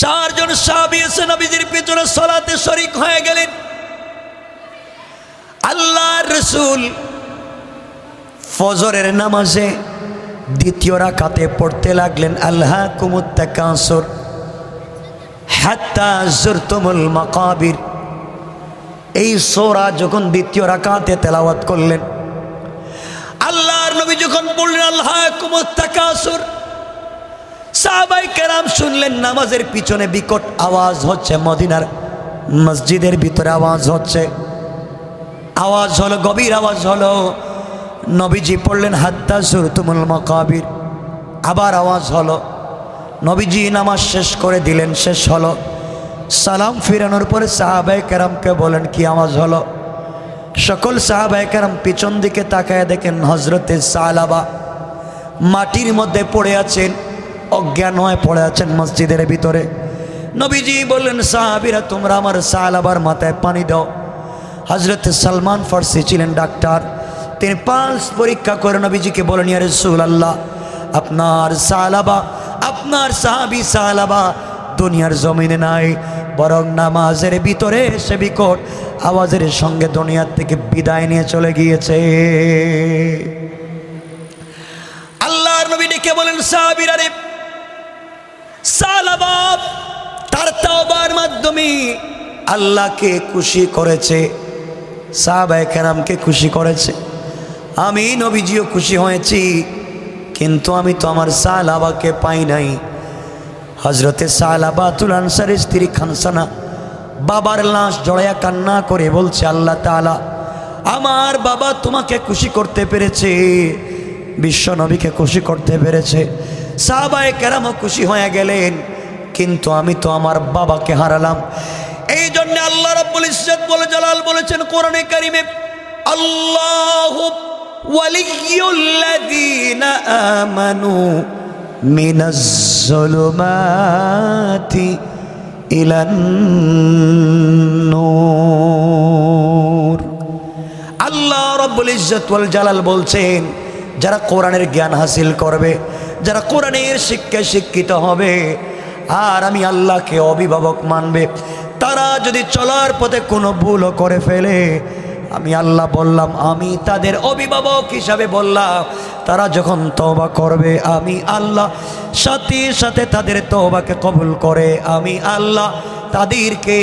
চারজন সাহাবী এসে নবীজির পিছনে সালাতে শরীক হয়ে গেলেন। আল্লাহর রাসূল ফজরের নামাজে দ্বিতীয় রাকাতে পড়তে লাগলেন, আলহাকুমুত তাকাসুর হাত্তা যুরতুমুল মাকাবির। এই সূরা যখন দ্বিতীয় রাকাতে তেলাওয়াত করলেন, আল্লাহর নবী যখন বললেন আলহাকুমুত তাকাসুর, সাহাবায়ে কেরাম শুনলেন নামাজের পিছনে বিকট আওয়াজ হচ্ছে, মদিনার মসজিদের ভিতরে আওয়াজ হচ্ছে। আওয়াজ হলো, গভীর আওয়াজ হলো। নবীজি পড়লেন হাত্তা যুরতুমুল মাকাবির। আবার আওয়াজ হলো, নবীজি নামাজ শেষ করে দিলেন, শেষ হলো। সালাম ফিরানোর পরে সাহাবায়ে কেরামকে বলেন কি আওয়াজ হলো? সকল সাহাবায়ে কেরাম পিছন দিকে তাকায় দেখেন হযরতে সালাবা মাটির মধ্যে পড়ে আছেন, অজ্ঞান হয়ে পড়ে আছেন মসজিদের ভিতরে। নবীজি বললেন, সাহাবীরা তোমরা আমার সালাবার মাথায় পানি দাও। হযরতে সালমান ফার্সি ছিলেন ডাক্তার, তিনি পালস পরীক্ষা করে নবীজিকে বলেন, ইয়া রাসূলুল্লাহ আপনার সালাবা, আপনার সাহাবী সালাবা দুনিয়ার জমিনে নাই, বরং নামাজের ভিতরে সে বিকট আওয়াজের সঙ্গে দুনিয়ার থেকে বিদায় নিয়ে চলে গিয়েছে। আল্লাহর নবী ডেকে বলেন, সাহাবীরা রে, সালাবা তার তাওবার মাধ্যমে আল্লাহকে খুশি করেছে, সাহাবায়ে কেরামকে খুশি করেছে, আমি নবীজিও খুশি হয়েছি, কিন্তু আমি তো আমার সালাবাকে পাই নাই। হযরতে সালাবাতুল আনসারীর স্ত্রী খানসানা বাবার লাশ জড়াইয়া কান্না করে বলছে, আল্লাহ তাআলা আমার বাবা তোমাকে খুশি করতে পেরেছে, বিশ্ব নবীকে খুশি করতে পেরেছে, সাহাবায়ে কেরামও খুশি হয়ে গেলেন, কিন্তু আমি তো আমার বাবাকে হারালাম। এই জন্য আল্লাহ রাব্বুল ইজ্জত বলে জালাল বলেছেন কোরআনে কারিমে, আল্লাহু ওয়ালিয়্যুল্লাযীনা আমানু মিনাজ যুলুমাতি ইলান নূর। আল্লাহ রাব্বুল ইজ্জত ওয়াল জালাল বলছেন, যারা কোরআনের জ্ঞান হাসিল করবে, যারা কোরআনের শিক্ষায় শিক্ষিত হবে, আর আমি আল্লাহকে অভিভাবক মানবে, তারা যদি চলার পথে কোনো ভুলও করে ফেলে, আমি আল্লাহ বললাম, আমি তাদের অভিভাবক হিসাবে বললাম, তারা যখন তওবা করবে আমি আল্লাহ সাথে সাথে তাদের তওবাকে কবুল করে আমি আল্লাহ তাদেরকে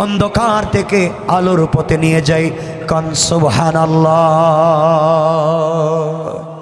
অন্ধকার থেকে আলোর পথে নিয়ে যাই। কান সুবহানাল্লাহ।